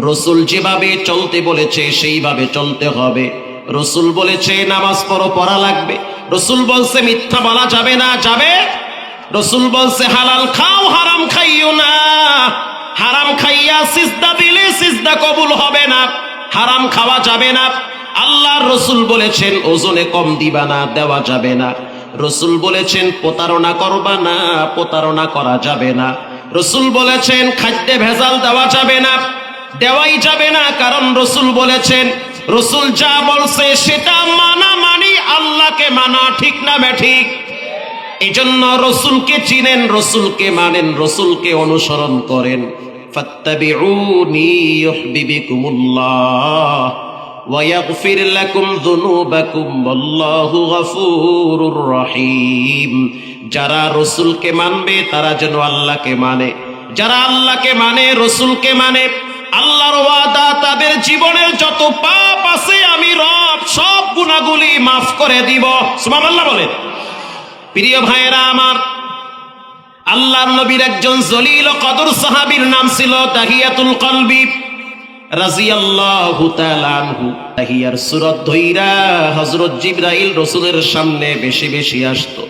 রসুল যেভাবে চলতে বলেছে সেইভাবে চলতে হবে। রসুল বলেছে নামাজ পড়ো, পড়া লাগবে। রসুল বলছে মিথ্যা বলা যাবে না, যাবে। রসুল বলছে হালাল খাও, হারাম খাইও না। হারাম খাইয়া সিজদা দিলে সিজদা কবুল হবে না, হারাম খাওয়া যাবে না। আল্লাহর রসুল বলেছেন ওজনে কম দিবা না, দেওয়া যাবে না। রসুল বলেছেন প্রতারণা করবা না, প্রতারণা করা যাবে না। রসুল বলেছেন খাদ্যে ভেজাল দেওয়া যাবে না, দেওয়াই যাবে না। কারণ রসুল বলেছেন, রসুল যা বলছে সেটা মানা মানি আল্লাহকে মানা, ঠিক না ঠিক? এই জন্য রসুলকে চিনেন, রসুলকে মানেন, রসুলকে অনুসরণ করেন। ফাত্তাবিউনি ইউহিব্বুকুমুল্লাহ ওয়া ইয়াগফির লাকুম যুনুবাকুম ওয়াল্লাহু গফুরুর রহিম। যারা রসুলকে মানবে তারা যেন আল্লাহকে মানে, যারা আল্লাহকে মানে, রসুলকে মানে, আল্লাহর ওয়াদা তাদের জীবনের যত পাপ আছে আমি রব সব গুনাহগুলি মাফ করে দিব। সুবহানাল্লাহ বলেন। প্রিয় ভাইয়েরা আমার, আল্লাহর নবীর একজন জলিল ও কদর সাহাবীর নাম ছিল তাহিয়াতুল কলবি রাদিয়াল্লাহু তাআলা আনহু। তাহিয়ার সূরত ধইরা হযরত জিবরাইল রাসূলের সামনে বেশি বেশি আসতো।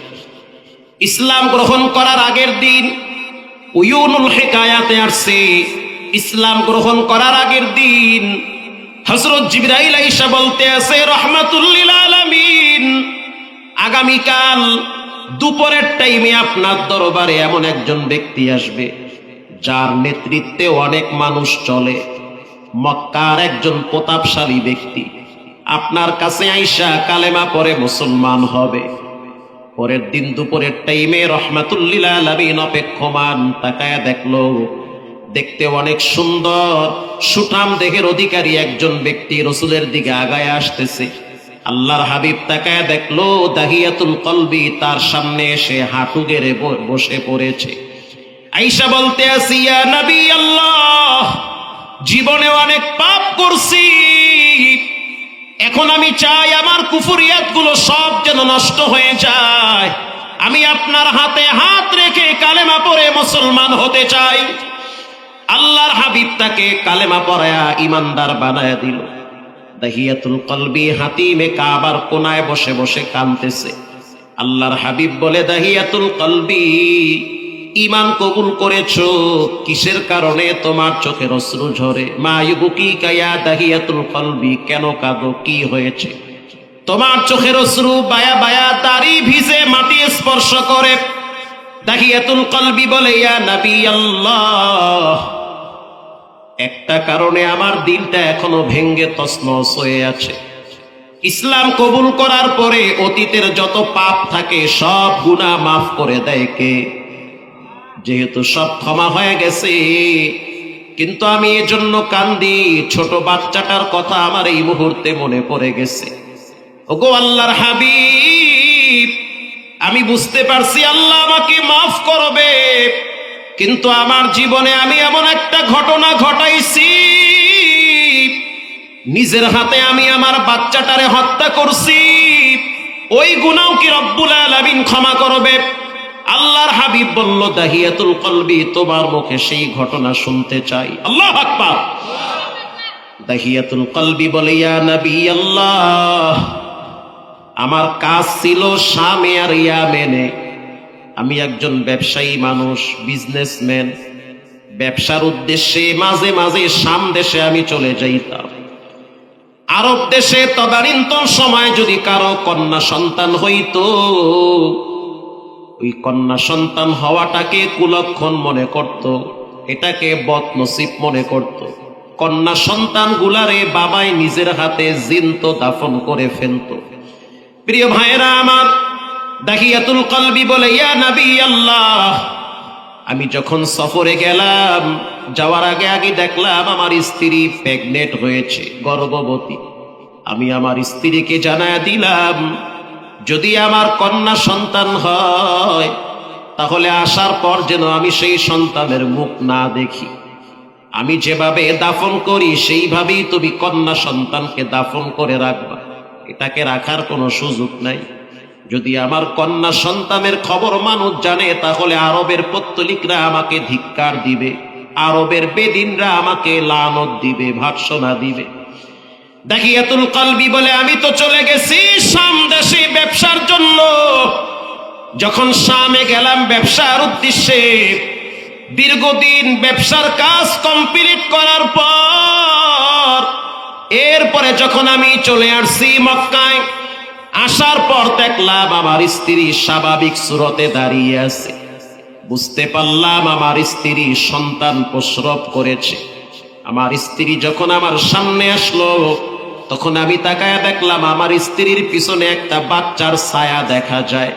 ইসলাম গ্রহণ করার আগের দিন উয়ুনুল হিকায়াতে আসছে, ইসলাম গ্রহণ করার আগের দিন হযরত জিবরাইল আইসা বলতে আছে, রহমাতুল লিল আলামিন, আগামীকাল দুপুরের টাইমে আপনার দরবারে এমন একজন ব্যক্তি আসবে যার নেতৃত্বে অনেক মানুষ চলে, মক্কার একজন প্রতাপশালী ব্যক্তি। আপনার কাছে আইসা কালেমা পড়ে মুসলমান হবে। পরের দিন দুপুরের টাইমে রহমাতুল লিল আলামিন অপেক্ষমান, তাকায়া দেখলো দেখতে অনেক সুন্দর সুঠাম দেহের অধিকারী একজন ব্যক্তি রাসূলের দিকে আগায় আসতেছে। আল্লাহর হাবিব তাকায়া দেখলো দাহিয়াতুল কলবি তার সামনে এসে হাঁটু গেড়ে বসে পড়েছে। আয়েশা বলতে আসি, ইয়া নবী আল্লাহ, জীবনে অনেক পাপ করছি, এখন আমি চাই আমার কুফরিয়াত গুলো সব যেন নষ্ট হয়ে যায়। আমি আপনার হাতে হাত রেখে কালেমা পড়ে মুসলমান হতে চাই। আল্লাহর হাবিব তাকে কালেমা পড়ায়া ইমানদার বানায়া দিল। দাহিয়াতুল কলবি হাতিমে কাবার কোনায় বসে বসে কাঁদতেছে। আল্লাহর হাবিব বলে, দাহিয়াতুল কলবি, ঈমান কবুল করেছো, কিসের কারণে তোমার চোখের অশ্রু ঝরে? মা ইউবকিকা ইয়া দাহিয়াতুল কলবি, কেন কাঁদো, কি হয়েছে? তোমার চোখের অশ্রু বায়া বায়া দাড়ি ভিজে মাটি স্পর্শ করে। দাহিয়াতুল কলবি বলে, ইয়া নবী আল্লাহ, একটা কারণে আমার দিলটা এখনো ভেঙ্গে তছনছ হয়ে আছে। ইসলাম কবুল করার পরে অতীতের যত পাপ থাকে সব গুনাহ মাফ করে দেয় কে? যেহেতু সব ক্ষমা হয়ে গেছে, কিন্তু আমি এজন্য কান্দি, ছোট বাচ্চাটার কথা আমার এই মুহূর্তে মনে পড়ে গেছে। ওগো আল্লাহর হাবিব, আমি বুঝতে পারছি আল্লাহ আমাকে মাফ করবে, কিন্তু আমার জীবনে আমি এমন একটা ঘটনা ঘটাইছি, নিজের হাতে আমি আমার বাচ্চাটারে হত্যা করছি, ওই গুনাহ কি রব্বুল আলামিন ক্ষমা করবে? আল্লাহর হাবিব বলল, দাহিয়াতুল কলবি, তোমার মুখে সেই ঘটনা শুনতে চাই। আল্লাহু আকবার। দাহিয়াতুল কলবি বলে, ইয়া নবী আল্লাহ, আমার কাজ ছিল শামে আর ইয়ামেনে। আমি একজন ব্যবসায়ী মানুষ, বিজনেসম্যান। ব্যবসার উদ্দেশ্যে মাঝে মাঝে শাম দেশে আমি চলে যাইতাম। আরব দেশে তদানীন্তন সময় যদি কারো কন্যা সন্তান হইতো, ওই কন্যা সন্তান হওয়াটাকে কুলক্ষণ মনে করত, এটাকে বদনসিব মনে করত। কন্যা সন্তান গুলারে বাবাই নিজের হাতে জিন্ত দাফন করে ফেলত। প্রিয় ভাইয়েরা আমার, দাহিয়াতুল কলবি বলে, ইয়া নবী আল্লাহ, আমি যখন সফরে গেলাম, যাওয়ার আগে আগে দেখলাম আমার স্ত্রী প্রেগনেন্ট হয়েছে, গর্ভবতী। আমি আমার স্ত্রীকে জানায়া দিলাম, যদি আমার কন্যা সন্তান হয় তাহলে আসার পর যেন আমি সেই সন্তানের মুখ না দেখি। আমি যেভাবে দাফন করি সেইভাবেই তুমি কন্যা সন্তানকে দাফন করে রাখবা, এটাকে রাখার কোনো সুযোগ নাই। যদি আমার কন্যা সন্তানের খবর মানুষ জানে তাহলে আরবের পত্তলিকরা আমাকে ধিক্কার দিবে, আরবের বেদিনরা আমাকে লানত দিবে, ভর্ৎসনা দিবে। দাহিয়াতুল কলবি বলে, আমি তো চলে গেছি শাম দেশে ব্যবসার জন্য। যখন শামে গেলাম ব্যবসার উদ্দেশ্যে, দীর্ঘদিন ব্যবসার কাজ কমপ্লিট করার পর এরপরে যখন আমি চলে আসছি মক্কায়, আসার পর দেখলাম আমার স্ত্রী স্বাভাবিক সুরতে দাঁড়িয়ে আছে। বুঝতে পারলাম আমার স্ত্রী সন্তান প্রসব করেছে। আমার স্ত্রী যখন আমার সামনে আসলো, তখন আমি তাকায়া দেখলাম আমার স্ত্রীর পিছনে একটা বাচ্চার ছায়া দেখা যায়।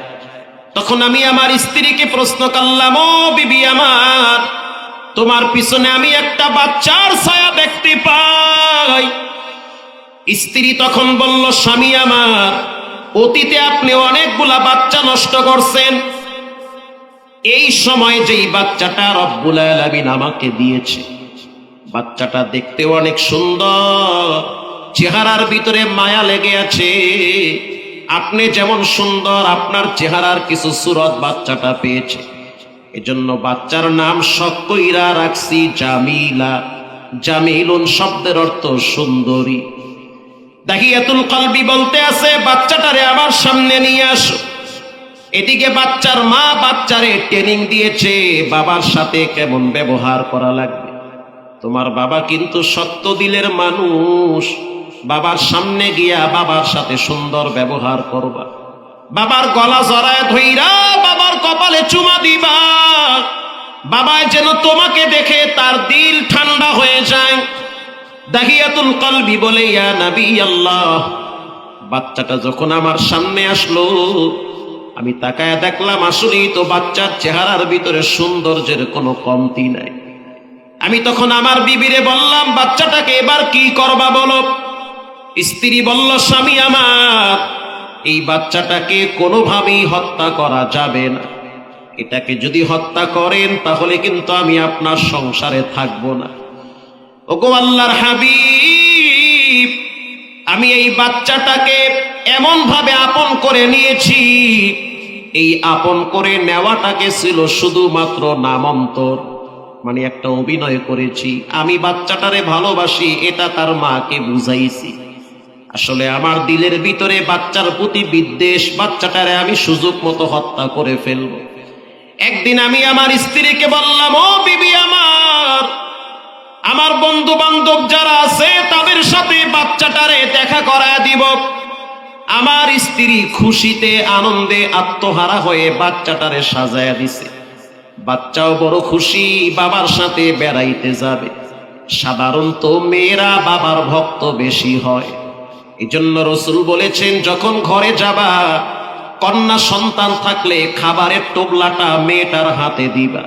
তখন আমি আমার স্ত্রীকে প্রশ্ন করলাম, ও বিবি আমার, তোমার পিছনে আমি একটা বাচ্চার ছায়া দেখতে পাই। স্ত্রী তখন বলল, স্বামী আমার, অতীতে আপনি অনেকগুলা বাচ্চা নষ্ট করছেন, এই সময় যেই বাচ্চাটা রব্বুল আলামিন আমাকে দিয়েছে, বাচ্চাটা দেখতে অনেক সুন্দর, চেহারার ভিতরে মায়া লেগে আছে। আপনি যেমন সুন্দর, আপনার চেহারার কিছু সুরত বাচ্চাটা পেয়েছে, এজন্য বাচ্চার নাম শখ কইরা রাখছি জামিলা। জামিলুন শব্দের অর্থ সুন্দরী। দাহিয়াতুল কলবি বলতে আছে, বাচ্চাটারে আমার সামনে নিয়ে আসো। এদিকে বাচ্চার মা বাচ্চারে ট্রেনিং দিয়েছে বাবার সাথে কেমন ব্যবহার করা লাগবে। তোমার বাবা কিন্তু সত্য দিলের মানুষ, বাবার সামনে গিয়া বাবার সাথে সুন্দর ব্যবহার করবা, বাবার গলা জড়ায় ধইরা বাবার কপালে চুমা দিবা, বাবায় যেন তোমাকে দেখে তার দিল ঠান্ডা হয়ে যায়। দাহিয়াতুল কলবি বলে, ইয়া নবী আল্লাহ, বাচ্চাটা যখন আমার সামনে আসলো আমি তাকায় দেখলাম আসলেই তো বাচ্চার চেহারার ভিতরে সৌন্দর্যের কোনো কমতি নাই। আমি তখন আমার বিবিরে বললাম, বাচ্চাটাকে এবার কি করবা বলো? স্ত্রী বলল, স্বামী আমার, এই বাচ্চাটাকে কোনোভাবেই হত্যা করা যাবে না, এটাকে যদি হত্যা করেন তাহলে কিন্তু আমি আপনার সংসারে থাকবো না। ওগো আল্লাহর হাবিব, আমি এই বাচ্চাটাকে এমন ভাবে আপন করে নিয়েছি, এই আপন করে নেওয়াটাকে ছিল শুধুমাত্র নামান্তর, মানে একটা অভিনয় করেছি। আমি বাচ্চাটারে ভালোবাসি এটা তার মাকে বুঝাইছি। আসলে আমার দিলের ভিতরে বাচ্চার প্রতি বিদ্বেষ, বাচ্চাটারে আমি সুযোগ মতো হত্যা করে ফেলবো। একদিন আমি আমার স্ত্রীকে বললাম, ও বিবি আমার বন্ধু বান্ধব যারা আছে তাদের সাথে বাচ্চাটারে দেখা করায় দিব। আমার স্ত্রী খুশিতে আনন্দে আত্মহারা হয়ে বাচ্চাটারে সাজায়া দিছে। বাচ্চাও বড় খুশি, বাবার সাথে বেড়াইতে যাবে। সাধারণত মেয়েরা বাবার ভক্ত বেশি হয়, এই জন্য রাসূল বলেছেন, যখন ঘরে যাবা কন্যা সন্তান থাকলে খাবারের টোপলাটা মেয়েটার হাতে দিবা,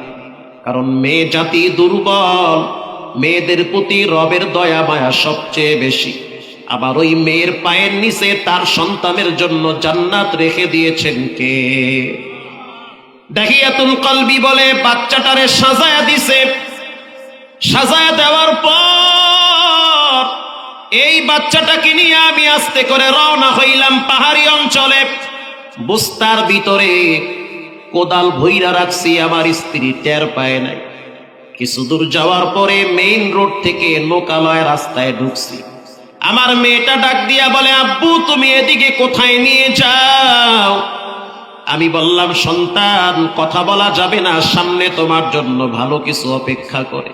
কারণ মেয়ে জাতি দুর্বল, মেয়েদের প্রতি রবের দয়া মায়া সবচেয়ে বেশি। আবার ওই মেয়ের পায়ের নিচে তার সন্তানের জন্য জান্নাত রেখে দিয়েছেন কে? দাহিয়াতুল কলবি বলে, বাচ্চাটারে সাজায়া দিছে। সাজায়া দেওয়ার পর এই বাচ্চাটাকে নিয়ে আমি আস্তে করে রওনা হইলাম পাহাড়ি অঞ্চলে। বস্তার ভিতরে কোদাল ভইরা রাখছি, আমার স্ত্রী টের পায় নাই। কিছু দূর যাওয়ার পরে মেইন রোড থেকে লোকালয় রাস্তায় ঢুকছি। আমার মেয়েটা ডাক দিয়া বলে, আব্বু তুমি এদিকে কোথায় নিয়ে যাও? আমি বললাম, সন্তান কথা বলা যাবে না, সামনে তোমার জন্য ভালো কিছু অপেক্ষা করে।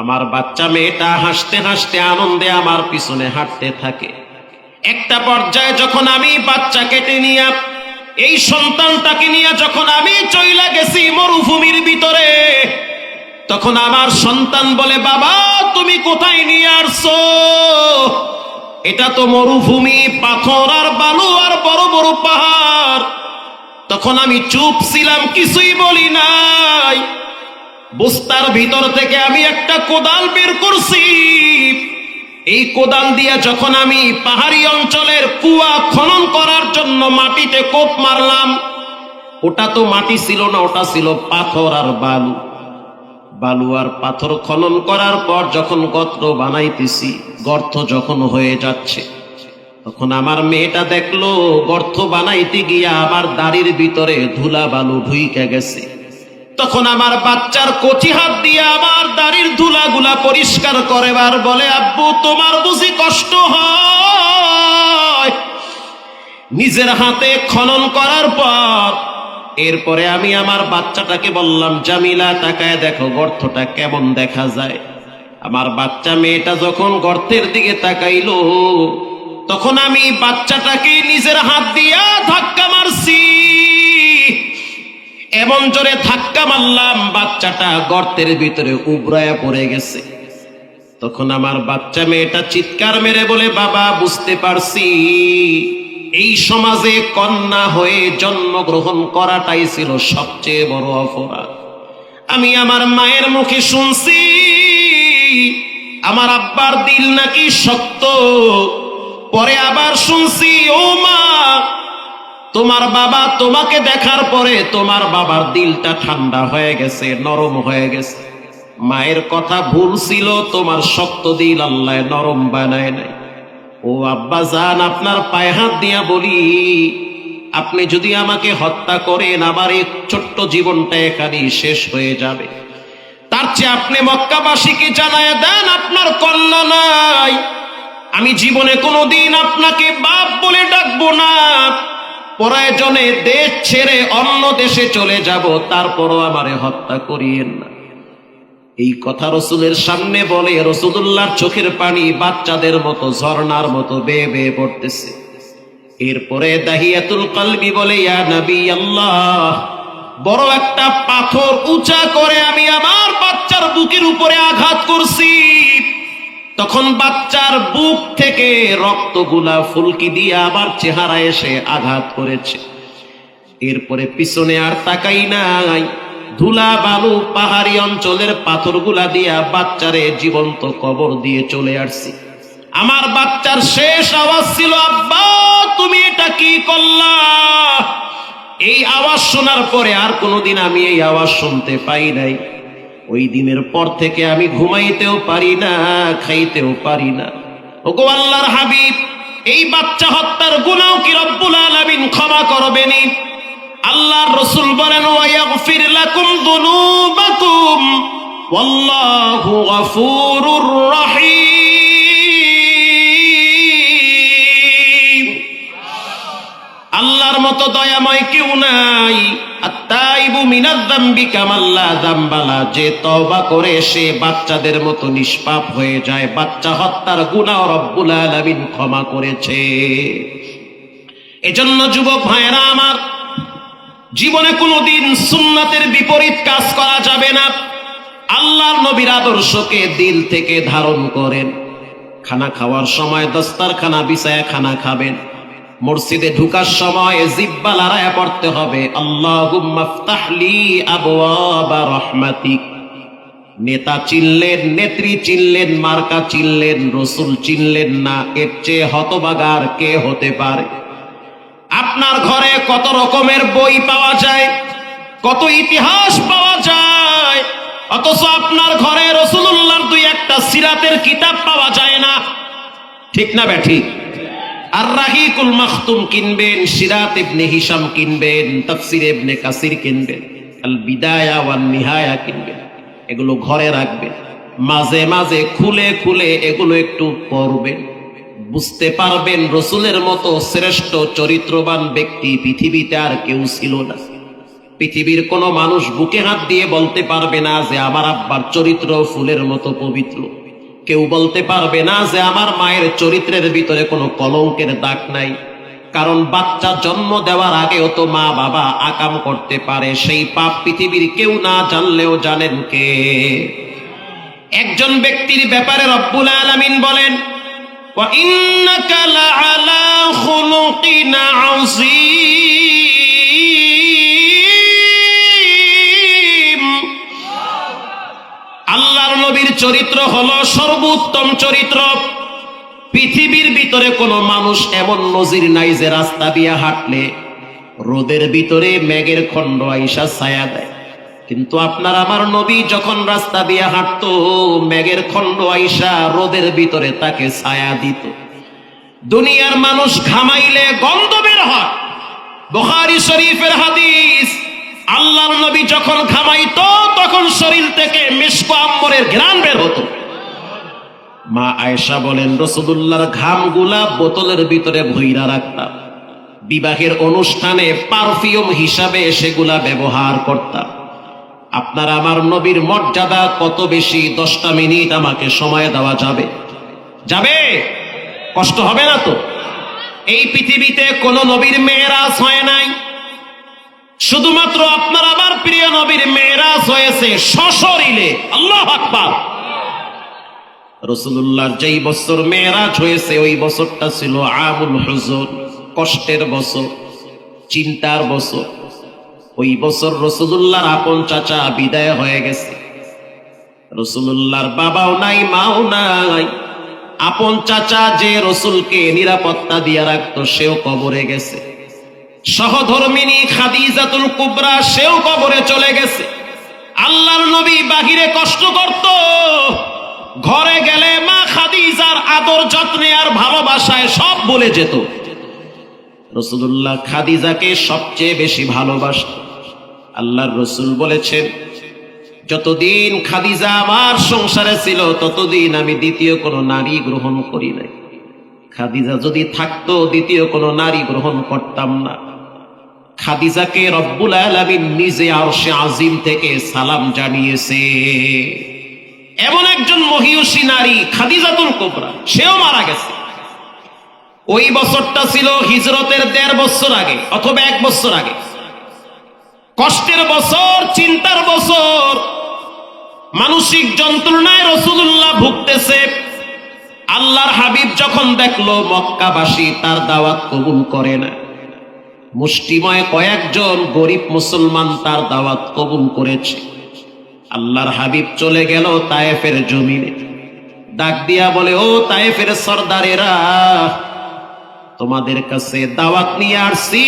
আমার বাচ্চা মেয়েটা হাসতে হাসতে আনন্দে আমার পিছনে হাঁটতে থাকে। একটা পর্যায়ে যখন আমি বাচ্চা কেটে নিয়ে, এই সন্তানটাকে নিয়ে যখন আমি চইলা গেছি মরুভূমির ভিতরে, তখন আমার সন্তান বলে, বাবা তুমি কোথায় নিয়ে আসছো? এটা তো মরুভূমি, পাথর আর বালু আর বড় বড় পাহাড়। তখন আমি চুপ ছিলাম, কিছুই বলি নাই। বস্তার ভিতর থেকে আমি একটা কোদাল বের করছি। এই কোদাল দিয়ে যখন আমি পাহাড়ি অঞ্চলের কুয়া খনন করার জন্য মাটিতে কোপ মারলাম, ওটা তো মাটি ছিল না, ওটা ছিল পাথর আর বালু। বালু আর পাথর খনন করার পর যখন গর্ত বানাইতেছি, গর্ত যখন হয়ে যাচ্ছে, তখন আমার মেয়েটা দেখলো গর্ত বানাইতে গিয়া আমার দাড়ির ভিতরে ধুলা বালু ঢুইকে গেছে। তখন আমার বাচ্চার কচি হাত দিয়ে আমার দাড়ির ধুলাগুলা পরিষ্কার করেবার বলে, আব্বু তোমার বুঝি কষ্ট হয়? নিজের হাতে খনন করার পর এরপরে আমি আমার বাচ্চাটাকে বললাম, জামিলা তাকায় দেখো গর্তটা কেমন দেখা যায়। আমার বাচ্চা মেয়েটা যখন গর্তের দিকে তাকাইলো, তখন আমি বাচ্চাটাকে নিজের হাত দিয়া ধাক্কা মারছি। এমন জোরে ধাক্কা মারলাম, বাচ্চাটা গর্তের ভিতরে উবড়ায়া পড়ে গেছে। তখন আমার বাচ্চা মেয়েটা চিৎকার মেরে বলে, বাবা বুঝতে পারছি এই সমাজে কন্যা হয়ে জন্মগ্রহণ করাটাই ছিল সবচেয়ে বড় অপরাধ। আমি আমার মায়ের মুখে শুনছি আমার আব্বার দিল নাকি শক্ত। পরে আবার শুনছি, ও মা তোমার বাবা তোমাকে দেখার পরে তোমার বাবার দিলটা ঠান্ডা হয়ে গেছে, নরম হয়ে গেছে। মায়ের কথা ভুল ছিল, তোমার শক্ত দিল আল্লাহ নরম বানায় নাই। ও আব্বা জান, আপনার পায়ে হাত দিয়া বলি, আপনি যদি আমাকে হত্যা করেন আমার এই ছোট্ট জীবনটা এখানেই শেষ হয়ে যাবে। তার চেয়ে আপনি মক্কাবাসীকে জানায় দেন আপনার কন্যা নাই। আমি জীবনে কোনোদিন আপনাকে বাপ বলে ডাকবো না। প্রয়োজনে দেশ ছেড়ে অন্য দেশে চলে যাব, তারপরও আমারে হত্যা করিয়েন না। এই কথা রসুলের সামনে বলে রসুলুল্লাহর চোখের পানি বাচ্চাদের মতো ঝর্ণার মতো বেয়ে বেয়ে পড়তেছে। এরপরে দাহিয়াতুল কলবি বলে, ইয়া নবী আল্লাহ, বড় একটা পাথর উঁচা করে আমি আমার বাচ্চার বুকের উপরে আঘাত করছি, তখন বাচ্চার বুক থেকে রক্তগুলা ফুলকি দিয়ে আবার চেহারা এসে আঘাত করেছে। এরপরে পিছনে আর তাকাই নাই, ধুলা বালু পাহাড়ি অঞ্চলের পাথরগুলা দিয়া বাচ্চারে জীবন্ত কবর দিয়ে চলে আসছি। আমার বাচ্চার শেষ আওয়াজ ছিল, আব্বা তুমি এটা কি করলা? এই আওয়াজ শোনার পরে আর কোনোদিন আমি এই আওয়াজ শুনতে পাই নাই। ওই দিনের পর থেকে আমি ঘুমাইতেও পারি না, খাইতেও পারি না। ওগো আল্লাহর হাবিব, এই বাচ্চা হত্যার গুনাহ কি রব্বুল আলামিন ক্ষমা করবেনি? আল্লাহর রাসূল বলেন, ওয়ায়াগফির লাকুম যুনুবাকুম ওয়াল্লাহু গফুরুর রহিম। আল্লাহর মতো দয়াময় কেউ নাই। আত্তাইবু মিনাজ যামবি কামান লা যামবা লা, যে তওবা করে সে বাচ্চাদের মতো নিষ্পাপ হয়ে যায়। বাচ্চা হত্যার গুনাহ রব্বুল আলামিন ক্ষমা করেছে। এজন্য যুবক ভাইরা আমার, জীবনে কোনোদিন সুন্নাতের বিপরীত কাজ করা যাবে না। আল্লাহর নবীর আদর্শকে দিল থেকে ধারণ করেন। খানা খাওয়ার সময় দস্তারখানা বিছায়া খানা খাবেন। মসজিদে ঢুকার সময় জিহ্বা লড়াইয়া পড়তে হবে, আল্লাহুম্মা ইফতাহলি আবওয়াবা রাহমাতিক। নেতা চিনলেন, নেত্রী চিনলেন, মার্কা চিনলেন, রসুল চিনলেন না, এর চেয়ে হতভাগা আর কে হতে পারে? আপনার ঘরে কত রকমের বই পাওয়া যায়, কত ইতিহাস পাওয়া যায়, অথচ আপনার ঘরে রাসূলুল্লাহর দুই একটা সিরাতের কিতাব পাওয়া যায় না। ঠিক না ব্যাঠিক? আর রাহিকুল মাখতুম কিনবেন, সিরাত ইবনে হিশাম কিনবেন, তাফসীর ইবনে কাসির কিনবেন, আল বিদায়া ওয়ান নিহায়া কিনবেন। এগুলো ঘরে রাখবেন, মাঝে মাঝে খুলে খুলে এগুলো একটু পড়বেন। বুঝতে পারবেন রসুলের মতো শ্রেষ্ঠ চরিত্রবান ব্যক্তি পৃথিবীতে আর কেউ ছিল না। পৃথিবীর কোন মানুষ বুকে হাত দিয়ে বলতে পারবে না যে আমার আব্বার চরিত্র ফুলের মতো পবিত্র। কেউ বলতে পারবে না যে আমার মায়ের চরিত্রের ভিতরে কোনো কলঙ্কের দাগ নাই। কারণ বাচ্চা জন্ম দেওয়ার আগেও তো মা বাবা আকাম করতে পারে, সেই পাপ পৃথিবীর কেউ না জানলেও জানেন কে? একজন ব্যক্তির ব্যাপারে রব্বুল আলামিন বলেন, وَإِنَّكَ لَعَلَى خُلُقٍ عَظِيمٍ। আল্লাহর নবীর চরিত্র হলো সর্বোত্তম চরিত্র। পৃথিবীর ভিতরে কোনো মানুষ এমন নজির নাই যে রাস্তা দিয়ে হাঁটলে রোদের ভিতরে মেঘের খণ্ড আইসা ছায়া দেয়। কিন্তু আপনার আমার নবী যখন রাস্তা দিয়ে হাঁটতো, মেঘের খণ্ড আইসা রোদের ভিতরে তাকে ছায়া দিত। দুনিয়ার মানুষ ঘামাইলে গন্ধ বের হয়, বুখারী শরীফের হাদিস। আল্লাহর নবী যখন ঘামাইতো তখন শরীর থেকে মিশক আম্বরের ঘ্রাণ বের হতো। মা আয়েশা বলেন, রাসূলুল্লাহর ঘামগুলা বোতলের ভিতরে ভইরা রাখতাম, বিবাহের অনুষ্ঠানে পারফিউম হিসাবে সেগুলা ব্যবহার করতাম। আপনার আমার নবীর মর্যাদা কত বেশি! 10টা মিনিট আমাকে সময় দেওয়া যাবে? যাবে? কষ্ট হবে না তো? এই পৃথিবীতে কোন নবীর মেরাজ হয় নাই, শুধুমাত্র আপনার আমার প্রিয় নবীর মেরাজ হয়েছে সশরীরে। আল্লাহু আকবার। রাসূলুল্লাহর যেই বছর মেরাজ হয়েছে ওই বছরটা ছিল আমুল হুজুন, কষ্টের বছর, চিন্তার বছর। ওই বছর রাসূলুল্লাহর আপন চাচা বিদায় হয়ে গেছে। রাসূলুল্লাহর বাবাও নাই, মাও নাই। আপন চাচা যে রাসূলকে নিরাপত্তা দিয়ে রাখতো সেও কবরে গেছে। সহধর্মিনী খাদিজাতুল কুবরা সেও কবরে চলে গেছে। আল্লাহর নবী বাহিরে কষ্ট করত, ঘরে গেলে মা খাদিজার আদর যত্নে আর ভালোবাসায় সব ভুলে যেত। রাসূলুল্লাহ খাদিজাকে সবচেয়ে বেশি ভালোবাসত। আল্লাহর রাসূল বলেছেন, যতদিন খাদিজা আমার সংসারে ছিল ততদিন আমি দ্বিতীয় কোনো নারী গ্রহণ করি নাই। খাদিজা যদি থাকতো দ্বিতীয় কোনো নারী গ্রহণ করতাম না। খাদিজাকে রব্বুল আলামিন নিজে আরশে আজিম থেকে সালাম জানিয়েছে। এমন একজন মহিয়সী নারী খাদিজাতুল কুবরা, সেও মারা গেছে। ওই বছরটা ছিল হিজরতের 1.5 বছর আগে অথবা 1 বছর আগে। কষ্টের বছর, চিন্তার বছর, মানসিক যন্ত্রণায় রাসূলুল্লাহ ভুগতেছে। আল্লাহর হাবিব যখন দেখলো মক্কাবাসী তার দাওয়াত কবুল করে না, মুষ্টিময় কয়েকজন গরিব মুসলমান তার দাওয়াত কবুল করেছে, আল্লাহর হাবিব চলে গেল তায়েফের জমিনে। ডাক দিয়া বলে, ও তায়েফের সরদারেরা, তোমাদের কাছে দাওয়াত নিয়ে আসছি।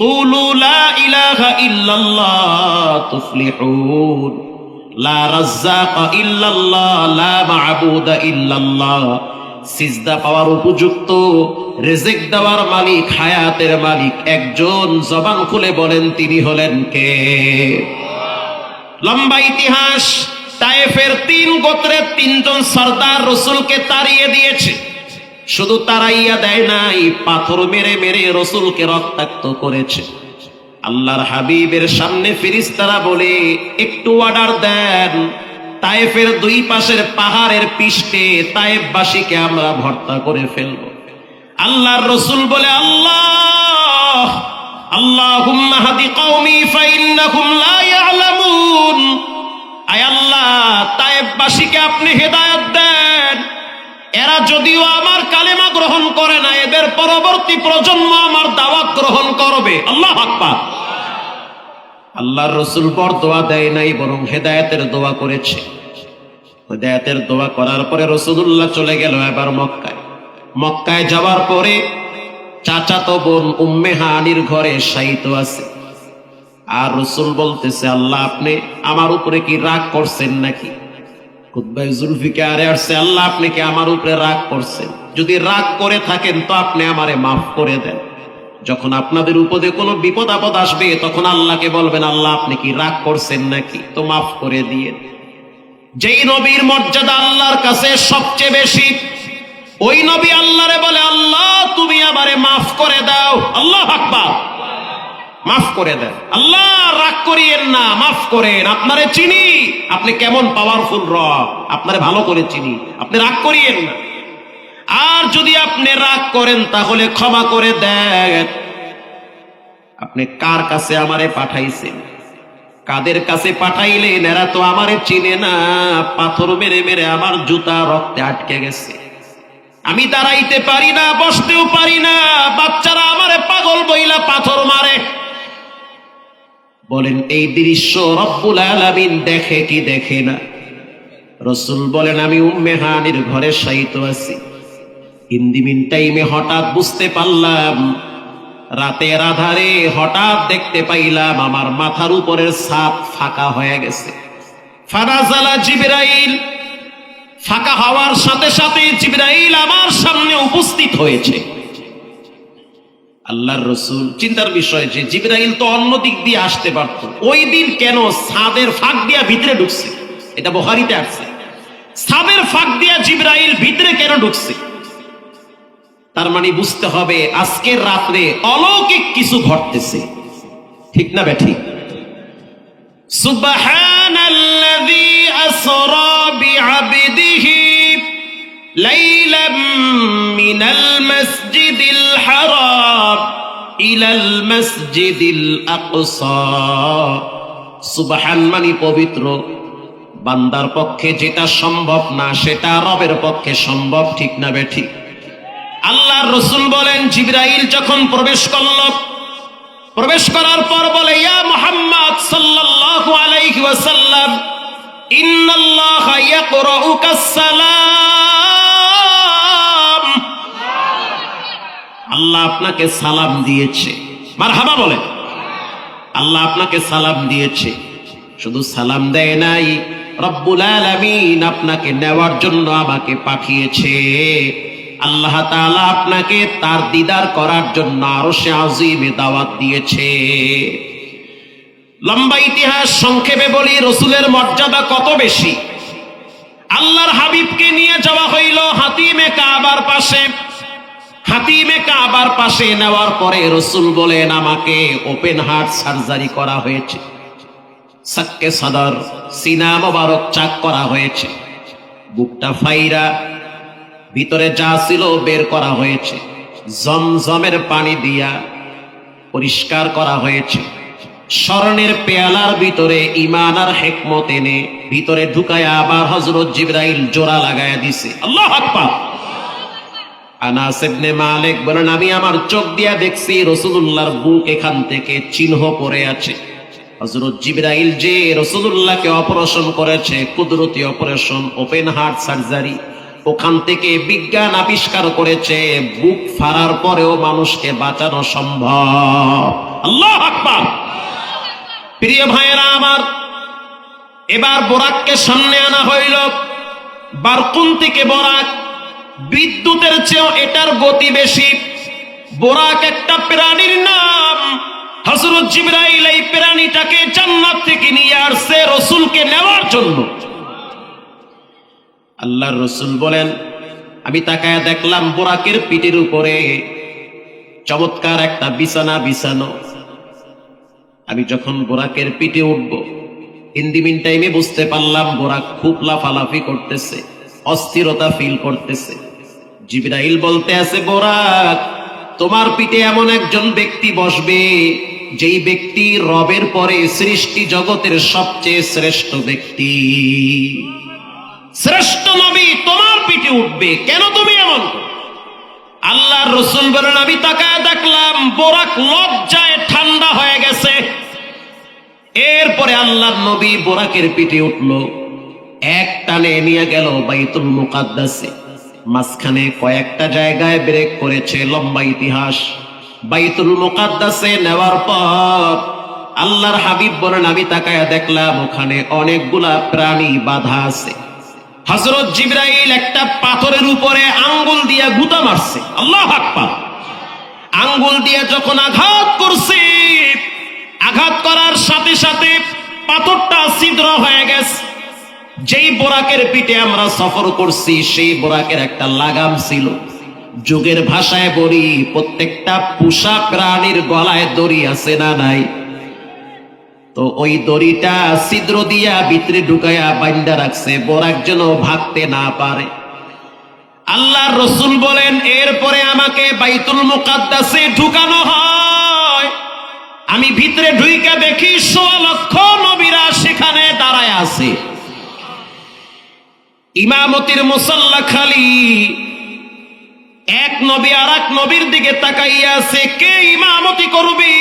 কুলু লা ইলাহা ইল্লাল্লাহ তুফলিহুন, লা রাজ্জাকা ইল্লাল্লাহ, লা মা'বুদা ইল্লাল্লাহ। সিজদা পাওয়ার উপযুক্ত, রিজিক দেওয়ার মালিক, হায়াতের মালিক একজন, জবান খুলে বলেন তিনি হলেন কে? লম্বা ইতিহাস। তায়েফের 3 গোত্রের 3 জন সরদার রাসূলকে তাড়িয়ে দিয়েছে। শুধু তাড়াইয়া দেয় নাই, পাথর মেরে মেরে রাসূলকে রক্তাক্ত করেছে। আল্লাহর হাবিবের সামনে ফেরেশতারা বলে, একটু অর্ডার দেন, তায়েফের 2 পাশের পাহাড়ের পৃষ্ঠে তায়েফবাসীকে আমরা ভর্তা করে ফেলব। আল্লাহর রাসূল বলে, আল্লাহ আল্লাহুম্মা হাদি কওমি ফাইন্নাহুম লা ইয়ালামুন। আয় আল্লাহ, তায়েফবাসীকে আপনি হেদায়েত দেন। এরা যদিও আমার কালেমা গ্রহণ করে না, এদের পরবর্তী প্রজন্ম আমার দাওয়াত গ্রহণ করবে। আল্লাহু আকবার। আল্লাহর রাসূল বরদোয়া দেয় নাই, বরং হেদায়েতের দোয়া করেছে। হেদায়েতের দোয়া করার পরে রাসূলুল্লাহ চলে গেল এবার মক্কায়। মক্কায় যাওয়ার পরে চাচাতো বোন উম্মে হানির ঘরে শায়িত আছে। আর রাসূল বলতেছে, আল্লাহ আপনি আমার উপরে কি রাগ করছেন নাকি? খুতবায়ে জুলফিকারে আসছে, আল্লাহ আপনি কি আমার উপরে রাগ করছেন? যদি রাগ করে থাকেন তো আপনি আমারে মাফ করে দেন। যখন আপনাদের উপরে কোনো বিপদ আপদ আসবে তখন আল্লাহকে বলবেন, আল্লাহ আপনি কি রাগ করছেন নাকি, তো মাফ করে দিয়ে। যেই নবীর মর্যাদা আল্লাহর কাছে সবচেয়ে বেশি, ওই নবী আল্লাহরে বলে, আল্লাহ তুমি আমারে মাফ করে দাও। আল্লাহু আকবার। মাফ করে দেন, আল্লাহ রাগ করিয়েন না, মাফ করেন। আপনারে চিনি, আপনি কেমন পাওয়ারফুল রব, আপনারে ভালো করে চিনি, আপনি রাগ করিয়েন না। আর যদি আপনি রাগ করেন তাহলে ক্ষমা করে দেন। আপনি কার কাছে আমারে পাঠাইছেন, কাদের কাছে পাঠাইলেন? এরা তো আমারে চিনে না, পাথর মেরে মেরে আমার জুতা রক্তে আটকে গেছে, আমি দাঁড়াইতে পারি না, বসতেও পারি না, বাচ্চারা আমারে পাগল বইলা পাথর মারে। বলেন এই দৃশ্য রব্বুল আলামিন দেখে কি দেখে না? রাসূল বলেন, আমি উম্মে হানির ঘরে শায়িত আছি। ইন দি মিন টাইমে হঠাৎ বুঝতে পারলাম, রাতের আধারে হঠাৎ দেখতে পাইলাম আমার মাথার উপরের ছাদ ফাঁকা হয়ে গেছে। ফানাজালা জিবরাইল, ফাঁকা হওয়ার সাথে সাথে জিবরাইল আমার সামনে উপস্থিত হয়েছে। আল্লাহর রাসূল চিন্তার বিষয় যে জিবরাইল তো অন্য দিক দিয়ে আসতে পারত, ওই দিন কেন ছাদের ফাঁক দিয়া ভিতরে ঢুকছে? এটা বুখারীতে আছে, ছাদের ফাঁক দিয়া জিবরাইল ভিতরে কেন ঢুকছে? তার মানে বুঝতে হবে আজকের রাতে অলৌকিক কিছু ঘটতেছে, ঠিক না বেঠিক? সুবহানাল্লাযী আসরা বিআবদিহি লাইলাম মিনাল মাসজিদিল হারাম ইলাল মাসজিদিল আকসা। সুবহান মানে পবিত্র, বান্দার পক্ষে যেটা সম্ভব না সেটা রবের পক্ষে সম্ভব, ঠিক না বেঠিক? আল্লাহর রাসূল বলেন, জিবরাইল যখন প্রবেশ করল, প্রবেশ করার পর বলে, ইয়া মুহাম্মদ সাল্লাল্লাহু আলাইহি ওয়াসাল্লাম, ইন্নাল্লাহা ইয়াকরাউকাস সালাম। আল্লাহ আপনাকে সালাম দিয়েছে। মারহাবা বলেন। আল্লাহ আপনাকে সালাম দিয়েছে। শুধু সালাম দেয় নাই, রব্বুল আলামিন আপনাকে নেওয়ার জন্য আমাকে পাঠিয়েছে। আল্লাহ তাআলা আপনাকে তার দিদার করার জন্য আরশে আজিমে দাওয়াত দিয়েছে। লম্বা ইতিহাস সংক্ষেপে বলি, রাসূলের মর্যাদা কত বেশি। আল্লাহর হাবিবকে নিয়ে যাওয়া হইল হাতিমে কাবার পাশে। হাতিমে কাবার পাশে নেওয়ার পরে রাসূল বলেন, আমাকে ওপেন হার্ট সার্জারি করা হয়েছে। সাক্কে সাদর, সিনা মোবারক চাক করা হয়েছে, বুকটা ফাইরা ভিতরে যা ছিল বের করা হয়েছে, জমজমের পানি দিয়া পরিষ্কার করা হয়েছে। স্বর্ণের পেয়ালার ভিতরে ঈমান আর হিকমত এনে ভিতরে ঢুকায়া আবার হযরত জিবরাইল জোড়া লাগায়া দিছে। আল্লাহু আকবার। আনাস ইবনে মালিক বলেন, আমি আমার চোখ দিয়া দেখছি রাসূলুল্লাহর বুক এখান থেকে চিহ্ন পড়ে আছে। হযরত জিবরাইল যে রাসূলুল্লাহকে অপারেশন করেছে, কুদরতি অপারেশন, ওপেন হার্ট সার্জারি, ওখান থেকে বিজ্ঞান আবিষ্কার করেছে বুক ফাড়ার পরেও মানুষকে বাঁচানো সম্ভব। আল্লাহু আকবার। প্রিয় ভাইয়েরা আমার, এবার বোরাককে সামনে আনা হইল। বারকুন থেকে বোরাক, বিদ্যুতের চেয়েও এটার গতি বেশি। বোরাক একটা প্রাণীর নাম। হযরত জিবরাইল এই প্রাণীটাকে জান্নাত থেকে নিয়ে আসছে রাসূলকে নেওয়ার জন্য। আল্লাহর রাসূল বলেন, আমি তাকায় দেখলাম বোরাকের পিঠের উপরে চমৎকার একটা বিছানা বিছানো। আমি যখন বোরাকের পিঠে উঠব, ইন দি মিন টাইমে বুঝতে পারলাম বোরাক খুব লাফালাফি করতেছে, অস্থিরতা ফিল করতেছে। জিবরাইল বলতে আছে, বোরাক, তোমার পিঠে এমন একজন ব্যক্তি বসবে যেই ব্যক্তি রবের পরে সৃষ্টি জগতের সবচেয়ে শ্রেষ্ঠ ব্যক্তি, শ্রেষ্ঠ নবী তোমার পিঠে উঠবে। কেন তুমি এমন? আল্লাহর রাসূল বলেন, আমি তাকায় দেখলাম বোরাক লজ্জায় ঠান্ডা হয়ে গেছে। এরপরে আল্লাহর নবী বোরাকের পিঠে উঠল, এক টানে নিয়ে গেল বাইতুল মুকাদ্দাসে। মাঝখানে কয়েকটা জায়গায় ব্রেক করেছে, লম্বা ইতিহাস। বাইতুল মুকাদ্দাসে নেওয়ার পর আল্লাহর হাবিব বলেন, আমি তাকায় দেখলাম ওখানে অনেকগুলা প্রাণী বাঁধা আছে। হযরত জিবরাইল একটা পাথরের উপরে আঙ্গুল দিয়ে গুতা মারছে। আল্লাহু আকবার। আঙ্গুল দিয়ে যখন আঘাত করছে, আঘাত করার সাথে সাথে পাথরটা ছিদ্র হয়ে গেছে। যেই বোরাকের পিঠে আমরা সফর করছি সেই বোরাকের একটা লাগাম ছিল। যুগের ভাষায় বলি, প্রত্যেকটা পোষা প্রাণীর গলায় দড়ি আছে না নাই? তো ওই দড়িটা ছিদ্র দিয়া ভিতরে ঢুকায়া বাইন্দা রাখছে, বোরাক যেন ভাগতে না পারে। আল্লাহর রাসূল বলেন, এরপরে আমাকে বাইতুল মুকাদ্দাসে ঢুকানো হয়। আমি ভিতরে ঢুইকা দেখি ১৬ লক্ষ নবীরা সেখানে দাঁড়ায় আছে। ইমামতির মুসাল্লা খালি। এক নবী আর এক নবীর দিকে তাকাইয়া আছে, কে ইমামতি করবে?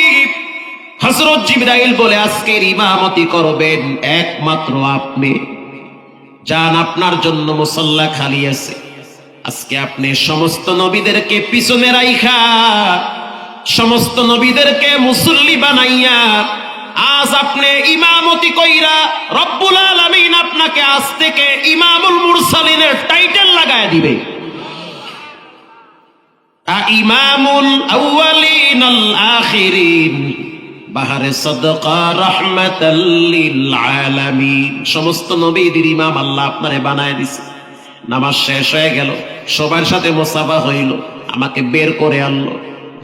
হযরত জিবরাইল বলে, আজকের ইমামতি করবেন একমাত্র আপনি। যান, আপনার জন্য মুসাল্লা খালি আছে। আজকে আপনি সমস্ত নবীদেরকে পিছনে রাইখা, সমস্ত নবীদেরকে মুসল্লি বানাইয়া আজ আপনি ইমামতি কইরা রব্বুল আলামিন আপনাকে আজ থেকে ইমামুল মুরসালিনের টাইটেল লাগায় দিবে। ইমামুল আউয়ালিন আল আখিরিন, বাহারে সাদকা রাহমাতাল লিল আলামিন। সমস্ত নবীদের ইমাম আল্লাহ আপনারে বানায় দিছে। নামাজ শেষ হয়ে গেল, সবার সাথে মুসাফা হইল, আমাকে বের করে আনলো।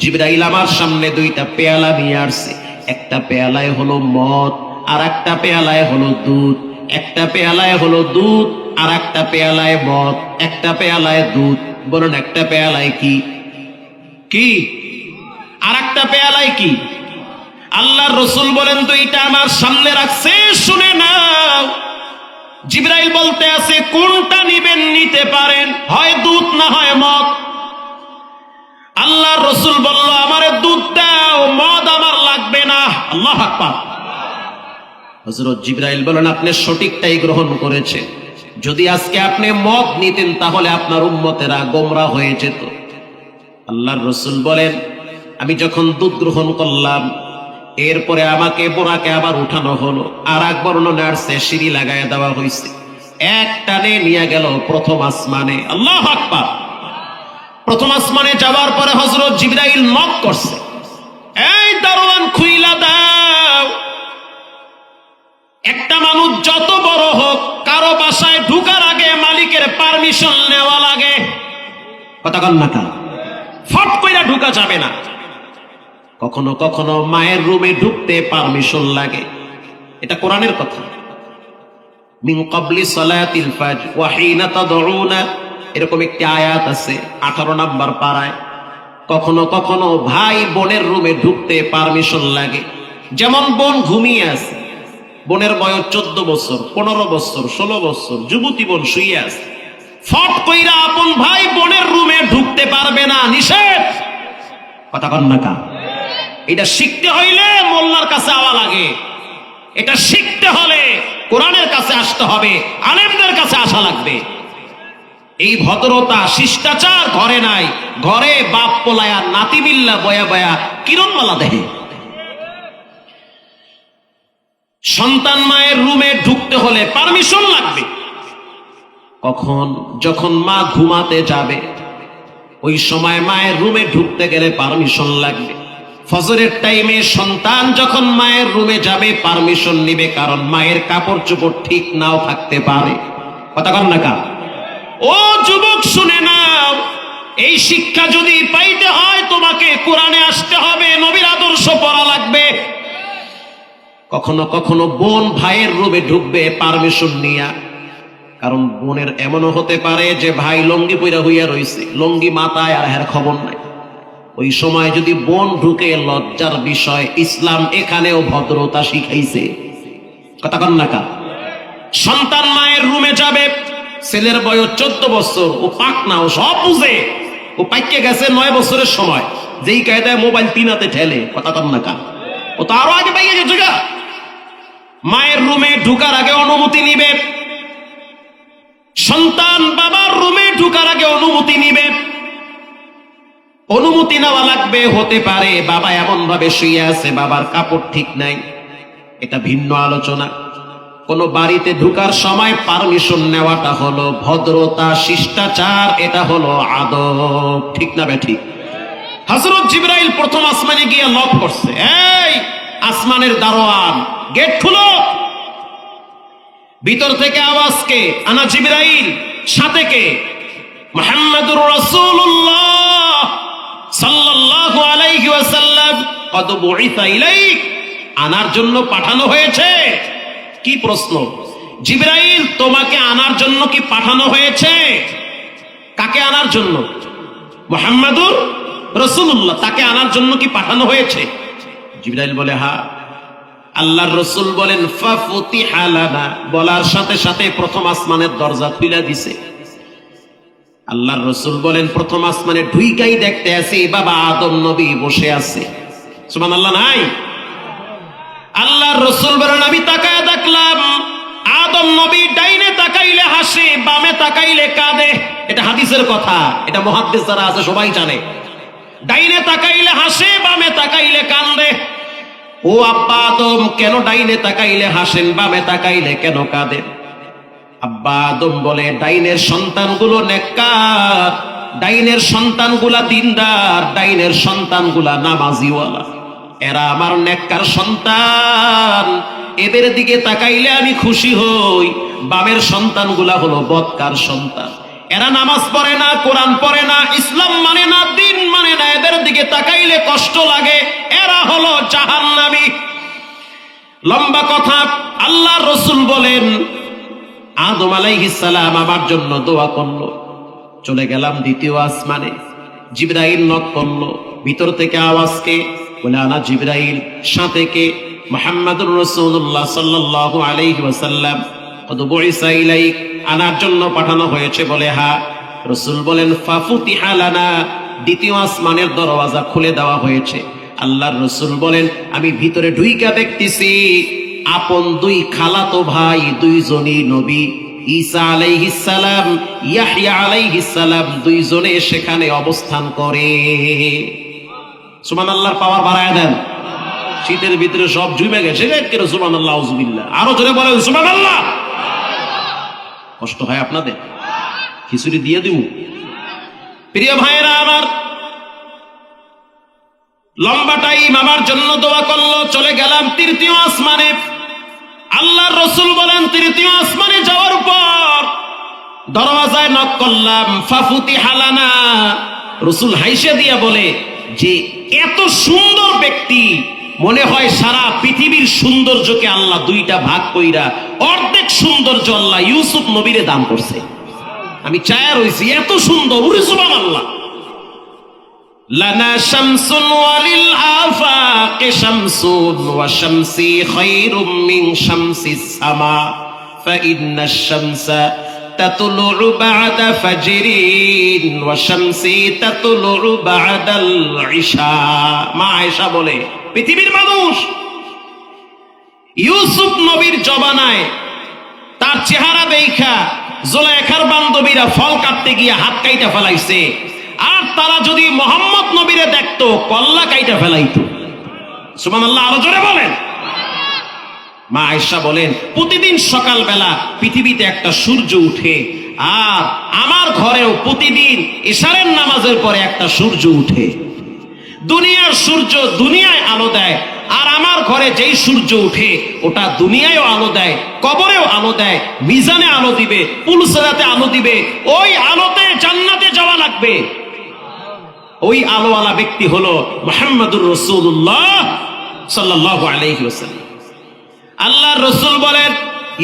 জিবরাইল আমার সামনে দুইটা পেয়ালা নিয়ে আসছে। একটা পেয়ালায় হলো মদ, আর একটা পেয়ালায় হলো দুধ। একটা পেয়ালায় হলো দুধ, আর একটা পেয়ালায় মদ। একটা পেয়ালায় দুধ। বলুন, একটা পেয়ালায় কি কি আর একটা পেয়ালায় কি? আল্লাহর রাসূল বলেন, দুইটা আমার সামনে রাখছে, শুনে নাও। জিবরাইল বলতে আছে, কোনটা নিবেন নিতে পারেন, হয় দুধ না হয় মদ। আল্লাহর রাসূল বলল, আমারে দুধ দাও, মদ আমার লাগবে না। আল্লাহু আকবার। হযরত জিবরাইল বলেন, আপনি সঠিকটাই গ্রহণ করেছেন। যদি আজকে আপনি মদ নিতেন তাহলে আপনার উম্মতেরা গোমরা হয়ে যেত। আল্লাহর রাসূল বলেন, আমি যখন দুধ গ্রহণ করলাম, এরপরে আমাকে বোরাকে আবার উঠানো হলো। আর এক বর্ণনা আসছে, সিঁড়ি লাগায় দেওয়া হয়েছে। এক টানে নিয়ে গেল প্রথম আসমানে। আল্লাহু আকবার। প্রথম আসমানে যাওয়ার পরে হযরত জিবরাইল নক করছে, এই দারোয়ান, খুইলা দাও। একটা মানুষ যত বড় হোক, কারো বাসায় ঢুকার আগে মালিকের পারমিশন নেওয়া লাগে। কথা কন না কা? ফট কইরা ঢুকা যাবে না। কখনো কখনো মায়ের রুমে ঢুকতে পারমিশন লাগে। এটা কোরআনের কথা। মিন ক্বাবলি সালাতিল ফাজর ওয়া হিনা তাদউনা, এরকম একটি আয়াত আছে 18 নম্বর পারায়। কখনো কখনো ভাই বোনের রুমে ঢুকতে পারমিশন লাগে। যেমন বোন ঘুমিয়ে আছে, বোনের বয়স 14 বছর, 15 বছর, 16 বছর, যুবতী বোন শুয়ে আছে, ফট কইরা আপন ভাই বোনের রুমে ঢুকতে পারবে না, নিষেধ। কথা কন না কা? এটা শিখতে হইলে মোল্লার কাছে আওয়া লাগে। এটা শিখতে হলে কোরআনের কাছে আসতে হবে, আলেমদের কাছে আসা লাগবে। এই ভদ্রতা শিষ্টাচার ঘরে নাই। ঘরে বাপ পোলায়া নাতি বিল্লা বয়া বয়া কিরণমালা দেহে। সন্তান মায়ের রুমে ঢুকতে হলে পারমিশন লাগবে। কখন? যখন মা ঘুমাতে যাবে, ওই সময় মায়ের রুমে ঢুকতে গেলে পারমিশন লাগবে। ফজরের টাইমে সন্তান যখন মায়ের রুমে যাবে পারমিশন নিবে, কারণ মায়ের কাপড় চোপড় ঠিক নাও থাকতে পারে। কথা কন না কা? ও যুবক শুনে নাও, এই শিক্ষা যদি পাইতে হয় তোমাকে কোরআনে আসতে হবে, নবীর আদর্শ পড়া লাগবে। কখনো কখনো বোন ভাইয়ের রুমে ঢুকবে পারমিশন নিয়া, কারণ বোনের এমনও হতে পারে যে ভাই লঙ্গি পইরা হইয়া রইছে, লঙ্গি মাথায় আর এর খবর নাই। ওই সময় যদি বোন ঢুকে, লজ্জার বিষয়। ইসলাম এখানেও ভদ্রতা শিখাইছে। কথা কন না কা? সন্তান মায়ের রুমে যাবে, ছেলের বয়স 14 বছর, ও পাক না, ও সব বুঝে, ও পাইকে গেছে 9 বছরের সময়, যেই কায়দায় মোবাইল 3 হাতে ঠেলে। কথা কন না কা? ও তো আরো আগে পাইকে গেছে গা। মায়ের রুমে ঢুকার আগে অনুমতি নিবে। সন্তান বাবার রুমে ঢুকার আগে অনুমতি নিবে। অনুমতি নেওয়া লাগবে। হতে পারে বাবা এমন ভাবে শুয়ে আছে, বাবার কাপড় ঠিক নাই, এটা ভিন্ন আলোচনা। কোন বাড়িতে ঢুকার সময় পারমিশন নেওয়াটা হলো ভদ্রতা, শিষ্টাচার, এটা হলো আদব। ঠিক না বে ঠিক? হযরত জিবরাইল প্রথম আসমানে গিয়ে নক করছে, এই আসমানের দারোয়ান, গেট খুলো। ভিতর থেকে আওয়াজ কে? আনা জিবরাইল। সাথে কে? মুহাম্মাদুর রাসূলুল্লাহ সাল্লাল্লাহু আলাইহি ওয়াসাল্লাম। কদ বুইসা ইলাইক, আনার জন্য পাঠানো হয়েছে। কি প্রশ্ন? জিবরাইল, তোমাকে আনার জন্য কি পাঠানো হয়েছে? কাকে আনার জন্য? মুহাম্মাদুর রাসূলুল্লাহ, তাকে আনার জন্য কি পাঠানো হয়েছে? জিবরাইল বলে, হ্যাঁ। আল্লাহর রাসূল বলেন, ফাফুতিহা লানা, বলার সাথে সাথে প্রথম আসমানের দরজা খুলে দিছে। আল্লাহর রাসূল বলেন, প্রথম আসমানে ঢুইকাই দেখতে আছে বাবা আদম নবী বসে আছে। সুবহানাল্লাহ নাই? আল্লাহর রাসূল বলেন, আমি তাকায় দেখলাম আদম নবী ডাইনে তাকাইলে হাসে, বামে তাকাইলে কাঁদে। এটা হাদিসের কথা, এটা মুহাদ্দিস যারা আছে সবাই জানে। ডাইনে তাকাইলে হাসে, বামে তাকাইলে কাঁদে। ও আব্বা আদম, কেন ডাইনে তাকাইলে হাসেন, বামে তাকাইলে কেন কাঁদেন? আব্বা আদম বলে, ডাইনের সন্তানগুলো নেককার, ডাইনের সন্তানগুলা দিনদার, ডাইনের সন্তানগুলা নামাজিওয়ালা, এরা আমার নেককার সন্তান, এদের দিকে তাকাইলে আমি খুশি হই। বামের সন্তানগুলা হলো বদকার সন্তান, এরা নামাজ পড়ে না, কোরআন পড়ে না, ইসলাম মানে না, দিন মানে না, এদের দিকে তাকাইলে কষ্ট লাগে, এরা হলো জাহান্নামী। লম্বা কথা। আল্লাহর রাসূল বলেন, আদম আলাইহিস সালাম আমার জন্য দোয়া করলো। চলে গেলাম দ্বিতীয় আসমানে, জিবরাইল নক করলো। ভিতর থেকে আওয়াজ কে? বলে, আনা জিবরাইল। সাথে কে? মুহাম্মাদুর রাসূলুল্লাহ সাল্লাল্লাহু আলাইহি ওয়াসাল্লাম। কদ বুইসা ইলাইক, আনার জন্য পাঠানো হয়েছে। বলে, হ্যাঁ। রাসূল বলেন, ফাফুতিহা লানা, দ্বিতীয় আসমানের দরওয়াজা খুলে দেওয়া হয়েছে। আল্লাহর রাসূল বলেন, আমি ভিতরে ঢুইকা দেখতেছি আপন দুই খালাতো ভাই, দুইজনই নবী, ঈসা আলাইহিস সালাম, ইয়াহইয়া আলাইহিস সালাম, দুইজনে সেখানে অবস্থান করে। সুবহানাল্লাহর পাওয়ার বাড়ায় দেন। শীতের ভিতরে সব জুমে গেছে, কেন সুবহানাল্লাহ, আউযুবিল্লাহ। আরো জোরে বলেন সুবহানাল্লাহ। কষ্ট হয় আপনাদের? খিচুড়ি দিয়ে দিব? প্রিয় ভাইয়েরা আমার, লম্বা টাইম আমার জন্য দোয়া করলো। চলে গেলাম তৃতীয় আসমানে। আল্লাহর রাসূল বলেন, তৃতীয় আসমানে যাওয়ার পর দরওয়াজায় নক করলাম, ফাফুতিহা লানা। রাসূল হাইসা দিয়া বলে যে এত সুন্দর ব্যক্তি মনে হয় সারা পৃথিবীর সৌন্দর্যকে আল্লাহ দুইটা ভাগ কইরা অর্ধেক সৌন্দর্য আল্লাহ ইউসুফ নবীরে দান করছে। আমি চায়া রইছি, এত সুন্দর, ওরে সুবহানাল্লাহ। লানা শামসুন ওয়ালিল আফাকি শামসুন ওয়া শামসি খায়রুম মিন শামসিস সামা ফাইন্নাশ শামসা তাতলুউ বা'দা ফাজরিন ওয়া শামসি তাতলুউ বা'দাল ইশা। মা আয়েশা বলে, পৃথিবীর মানুষ ইউসুফ নবীর জবানায় তার চেহারা দেখা জুলাইখার বান্ধবীরা ফল কাটতে গিয়ে হাত কাইটা ফেলাইছে, আর তারা যদি মোহাম্মদ নবীরে দেখতো কল্লা কাইটা ফেলাইতো। সুবহানাল্লাহ, আরো জোরে বলেন। মা আয়েশা বলেন, প্রতিদিন সকালবেলা পৃথিবীতে একটা সূর্য উঠে, আর আমার ঘরেও প্রতিদিন ইশারের নামাজের পরে একটা সূর্য উঠে। দুনিয়ার সূর্য দুনিয়ায় আলো দেয়, আর আমার ঘরে যেই সূর্য উঠে ওটা দুনিয়ায়ও আলো দেয়, কবরেও আলো দেয়, মিজানে আলো দিবে, পুলসরাতে আলো দিবে। ওই আলোতে জান্নাতে যাওয়া লাগবে। ওই আলোওয়ালা ব্যক্তি হলো মুহাম্মদুর রাসূলুল্লাহ সাল্লাল্লাহু আলাইহি ওয়াসাল্লাম। আল্লাহর রাসূল বলেন,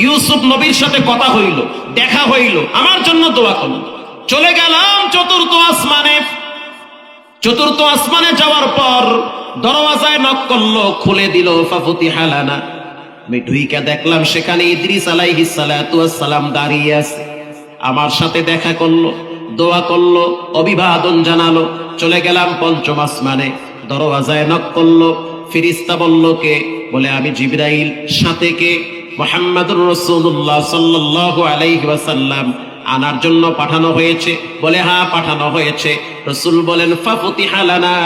ইউসুফ নবীর সাথে কথা হইল, দেখা হইল, আমার জন্য দোয়া করুন। চলে গেলাম চতুর্থ আসমানে। চতুর্থ আসমানে যাওয়ার পর দরওয়াজায় নক করলো, খুলে দিল। ফাফুতিহা লানা। আমি ঢুইকা দেখলাম সেখানে ইদ্রিস আলাইহিস সালাতু ওয়াস সালাম দাঁড়িয়ে আছে। আমার সাথে দেখা করলো, দোয়া করলো, অভিবাদন জানালো। চলে গেলাম পঞ্চম আসমানে। দরওয়াজায় নক করলো, ফেরেশতা বলল, কে? বলে, আমি জিবরাইল। সাথে কে? মুহাম্মদুর রাসূলুল্লাহ সাল্লাল্লাহু আলাইহি ওয়াসাল্লাম আনার জন্য পাঠানো হয়েছে। বলে, হ্যাঁ পাঠানো হয়েছে। রাসূল বলেন, ফাফুতিহা লানা।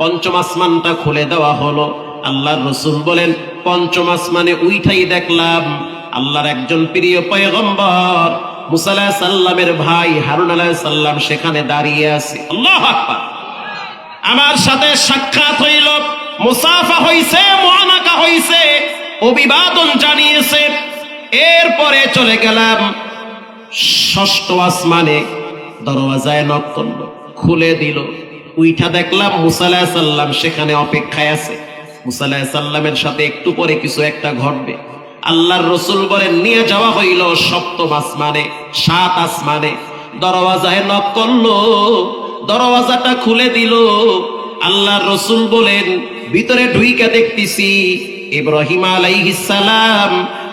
পঞ্চম আসমানটা খুলে দেওয়া হলো। আল্লাহর রাসূল বলেন, পঞ্চম আসমানে উইঠাই দেখলাম আল্লাহর একজন প্রিয় পয়গম্বর মুসা আলাইহিস সালামের ভাই হারুন আলাইহিস সালাম সেখানে দাঁড়িয়ে আছে। আল্লাহু আকবার। আমার সাথে সাক্ষাৎ হইল, মুসাফা হইছে, মুআনাকা হইছে, অভিবাদন জানিয়েছে। এরপরে চলে গেলাম ষষ্ঠ আসমানে। দরওয়াজায় নক করলো, খুলে দিল। উইঠা দেখলাম মুসা আলাইহিস সালাম সেখানে অপেক্ষায় আছে। মুসা আলাইহিস সালামের সাথে একটু পরে কিছু একটা ঘটবে। আল্লাহর রাসূল বলেন, নিয়ে যাওয়া হইল সপ্তম আসমানে, সাত আসমানে। দরওয়াজায় নক করলো, দরওয়াজাটা খুলে দিল। আল্লাহর রাসূল বলেন, ভিতরে ঢুইকা দেখতেছি ইব্রাহিম আলাইহিস সালাম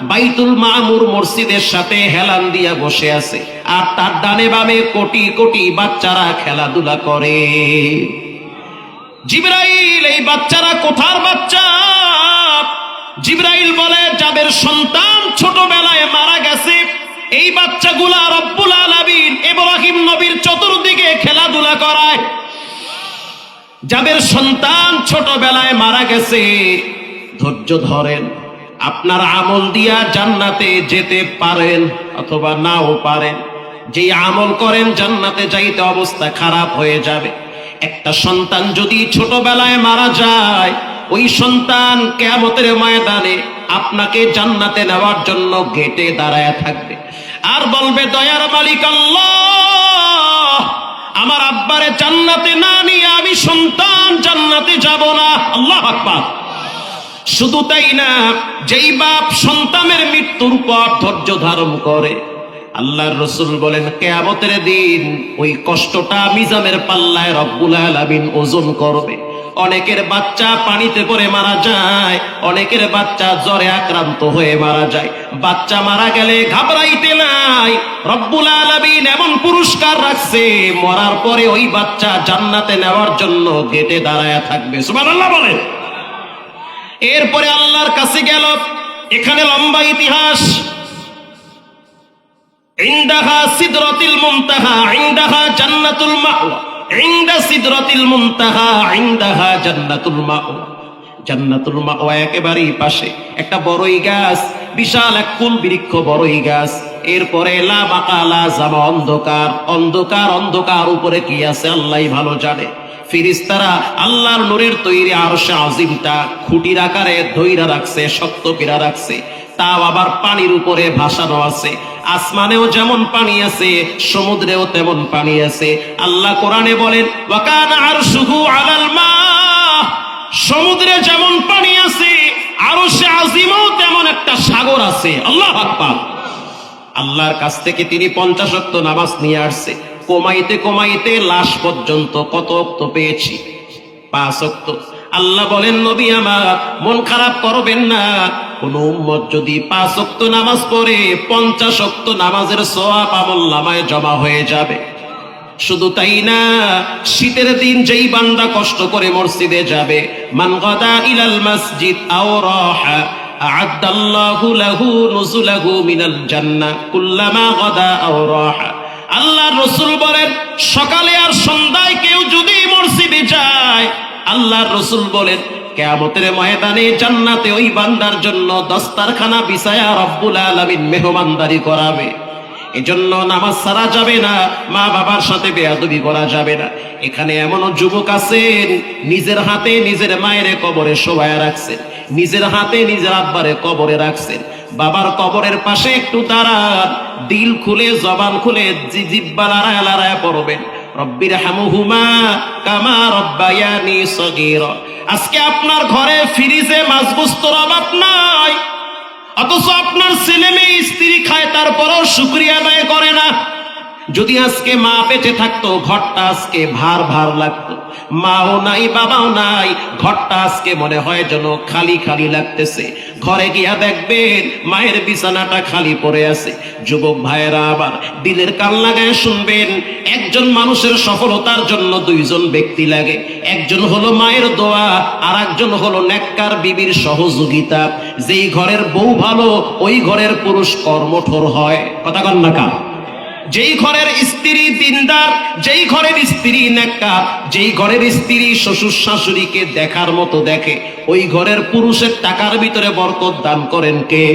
বাইতুল মামুর মসজিদের সাথে হেলান দিয়া বসে আছে, আর তার ডানে বামে কোটি কোটি বাচ্চারা খেলাধুলা করে। জিবরাইল, এই বাচ্চারা কোথার বাচ্চা? জিবরাইল বলে, যাদের সন্তান ছোটবেলায় মারা গেছে এই বাচ্চাগুলা রব্বুল আলামিন ইব্রাহিম নবীর চতুর্দিকে খেলাধুলা করায়। যাদের সন্তান ছোটবেলায় মারা গেছে, ধৈর্য ধরেন, আপনার আমল দিয়া জান্নাতে যেতে পারেন অথবা নাও পারেন। যে আমল করেন জান্নাতে যাইতে অবস্থা খারাপ হয়ে যাবে। একটা সন্তান যদি ছোটবেলায় মারা যায়, ওই সন্তান কিয়ামতের ময়দানে আপনাকে জান্নাতে নেওয়ার জন্য গেটে দাঁড়ায় থাকবে, আর বলবে, দয়ার মালিক আল্লাহ, আমার আব্বারে জান্নাতে না নিয়ে আমি সন্তান জান্নাতে যাব না। আল্লাহু আকবার। শুধু তাই না, যেই বাপ সন্তানের মৃত্যুর পর ধৈর্য ধারণ করে, আল্লাহর রাসূল বলেন, কিয়ামতের দিন ওই কষ্টটা মিজানের পাল্লায় রব্বুল আলামিন ওজন করবে। অনেকের বাচ্চা পানিতে পড়ে মারা যায়, অনেকের বাচ্চা জ্বরে আক্রান্ত হয়ে মারা যায়। বাচ্চা মারা গেলে ঘাবড়াইতে নাই, রব্বুল আলামিন এমন পুরস্কার রাখছে, মরার পরে ওই বাচ্চা জান্নাতে নেওয়ার জন্য গেটে দাঁড়ায় থাকবে। সুবহানাল্লাহ বলেন। এরপরে আল্লাহর কাছে গেল। এখানে লম্বা ইতিহাস। ইনদাহা সিদরাতুল মুনতাহা ইনদাহা জান্নাতুল মাওয়া, ইনদা সিদরাতুল মুনতাহা ইনদাহা জান্নাতুল মাওয়া। জান্নাতুল মাওয়া একেবারেই পাশে একটা বড়ই গাছ, বিশাল এক কুল বৃক্ষ বড়ই গাছ। এরপরে লা বাকালা জামা, অন্ধকার অন্ধকার অন্ধকার, উপরে কি আছে আল্লাহই ভালো জানে। ফেরেশতারা আল্লাহর নূরের তৈরি আরশে আজিমটা খুঁটির আকারে ধইরা রাখছে, শক্ত করে রাখছে। তাও আবার পানির উপরে ভাসানো আছে। আসমানেও যেমন পানি আছে, সমুদ্রেও তেমন পানি আছে। আল্লাহ কোরআনে বলেন, ওয়া কানা আরশুহু আলাল মা, সমুদ্র সমুদ্রে যেমন পানি আছে, আরশে আজিমেও তেমন একটা সাগর আছে। আল্লাহু আকবার। আল্লাহর কাছ থেকে তিনি 50 ওয়াক্ত নামাজ নিয়ে আসছে, কমাইতে কমাইতে লাশ পর্যন্ত কত ওয়াক্ত পেয়েছি? 5 ওয়াক্ত। আল্লাহ বলেন, নবী আমার মন খারাপ করবেন না, কোন উম্মত যদি 5 ওয়াক্ত নামাজ পড়ে 50 ওয়াক্ত নামাজের সওয়াব আমলনামায় জমা হয়ে যাবে। শুধু তাই না, শীতের দিন যেই বান্দা কষ্ট করে মসজিদে যাবে, মান গাদা ইলাল মসজিদ আও রাহা আ'আদাল্লাহু লাহু নুজুলাহু মিনাল জান্নাহ কুল্লামা গাদা আও রাহা। আল্লাহর রাসূল বলেন, সকালে আর সন্ধ্যায় কেউ যদি মসজিদে যায়, আল্লাহর রাসূল বলেন কিয়ামতের ময়দানে জান্নাতে ওই বান্দার জন্য দস্তারখানা বিছায়া রব্বুল আলামিন মেহমানদারি করাবে। এজন্য নামাজ ছাড়া যাবে না, মা বাবার সাথে বেয়াদবি করা যাবে না। এখানে এমনও যুবক আছেন, নিজের হাতে নিজের মায়ের কবরে শোয়ায় রাখছেন, নিজের হাতে নিজের আব্বারে কবরে রাখছেন। বাবার কবরের পাশে একটু দাঁড়ান, দিল খুলে জবান খুলে জিব্বা লড়ায় লড়ায় পড়বেন, রব্বির হামুহুমা কামা রব্বায়ানি সগীরা। আজকে আপনার ঘরে ফ্রিজে মাছ গোস্তর অভাব নাই, অথচ আপনার ছেলে মেয়ে স্ত্রী খায়, তারপরও শুকরিয়া আদায় করে না। যদি আজকে মা বেঁচে থাকতো, ঘরটা আজকে ভার ভার লাগতো। মাও নাই, বাবাও নাই, ঘরটা আজকে মনে হয় যেন খালি খালি লাগতেছে। ঘরে গিয়া দেখবেন মায়ের বিছানাটা খালি পড়ে আছে। যুবক ভাইয়েরা আবার দিলের কান লাগায় শুনবেন, একজন মানুষের সফলতার জন্য 2 জন ব্যক্তি লাগে। একজন হলো মায়ের দোয়া, আর একজন হলো নেককার বিবির সহযোগিতা। যেই ঘরের বউ ভালো, ওই ঘরের পুরুষ কর্মঠোর হয়। কথা কন না কা? যেই ঘরের স্ত্রী দিনদার, যেই ঘরের স্ত্রী নেককার, যেই ঘরের স্ত্রী শ্বশুর শাশুড়িকে দেখার মতো দেখে, ওই ঘরের পুরুষের টাকার ভিতরে বরকত দান করেন কে?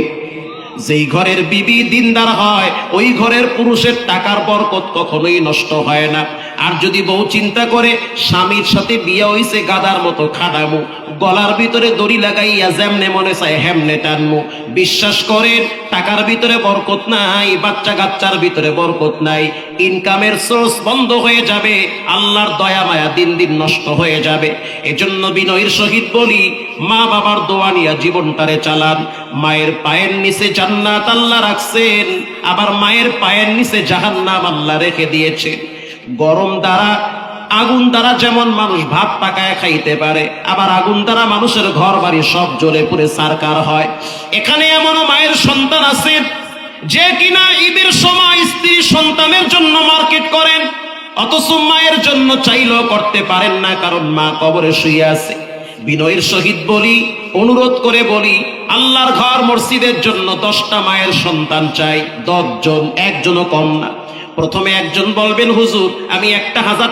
যেই ঘরের বিবি দিনদার হয়, ওই ঘরের পুরুষের টাকার বরকত কখনোই নষ্ট হয় না। আর যদি বউ চিন্তা করে স্বামীর সাথে বিয়ে হইছে গাদার মতো খাটামু, গলার ভিতরে দড়ি লাগাইয়া যেমনে মনে চায় হেমনে টানমু, বিশ্বাস করেন টাকার ভিতরে বরকত নাই, বাচ্চা কাচ্চার ভিতরে বরকত নাই, ইনকামের সোর্স বন্ধ হয়ে যাবে, আল্লাহর দয়া মায়া দিন দিন নষ্ট হয়ে যাবে। এজন্য বিনয়ের সহিত বলি, মা বাবার দোয়া নিয়া জীবনটারে চালান। মায়ের পায়ের নিচে জান্নাত আল্লাহ রাখছেন, আবার মায়ের পায়ের নিচে জাহান্নাম আল্লাহ রেখে দিয়েছেন। গরম দ্বারা, আগুন দ্বারা যেমন মানুষ ভাত পাকায় খাইতে পারে, আবার আগুন দ্বারা মানুষের ঘর বাড়ি সব জ্বলে পুড়ে ছারকার হয়। এখানে এমনও মায়ের সন্তান আছে যে কিনা ঈদের সময় স্ত্রী সন্তানের জন্য মার্কেট করেন, অথচ মায়ের জন্য চাইলেও করতে পারেন না, কারণ মা কবরে শুয়ে আছে। বিনয়ের সহিত বলি, অনুরোধ করে বলি, আল্লাহর ঘর মসজিদের জন্য 10টা মায়ের সন্তান চাই, 10 জন, একজনও কম না। প্রথমে একজন বলবেন, হুজুর আমি 1000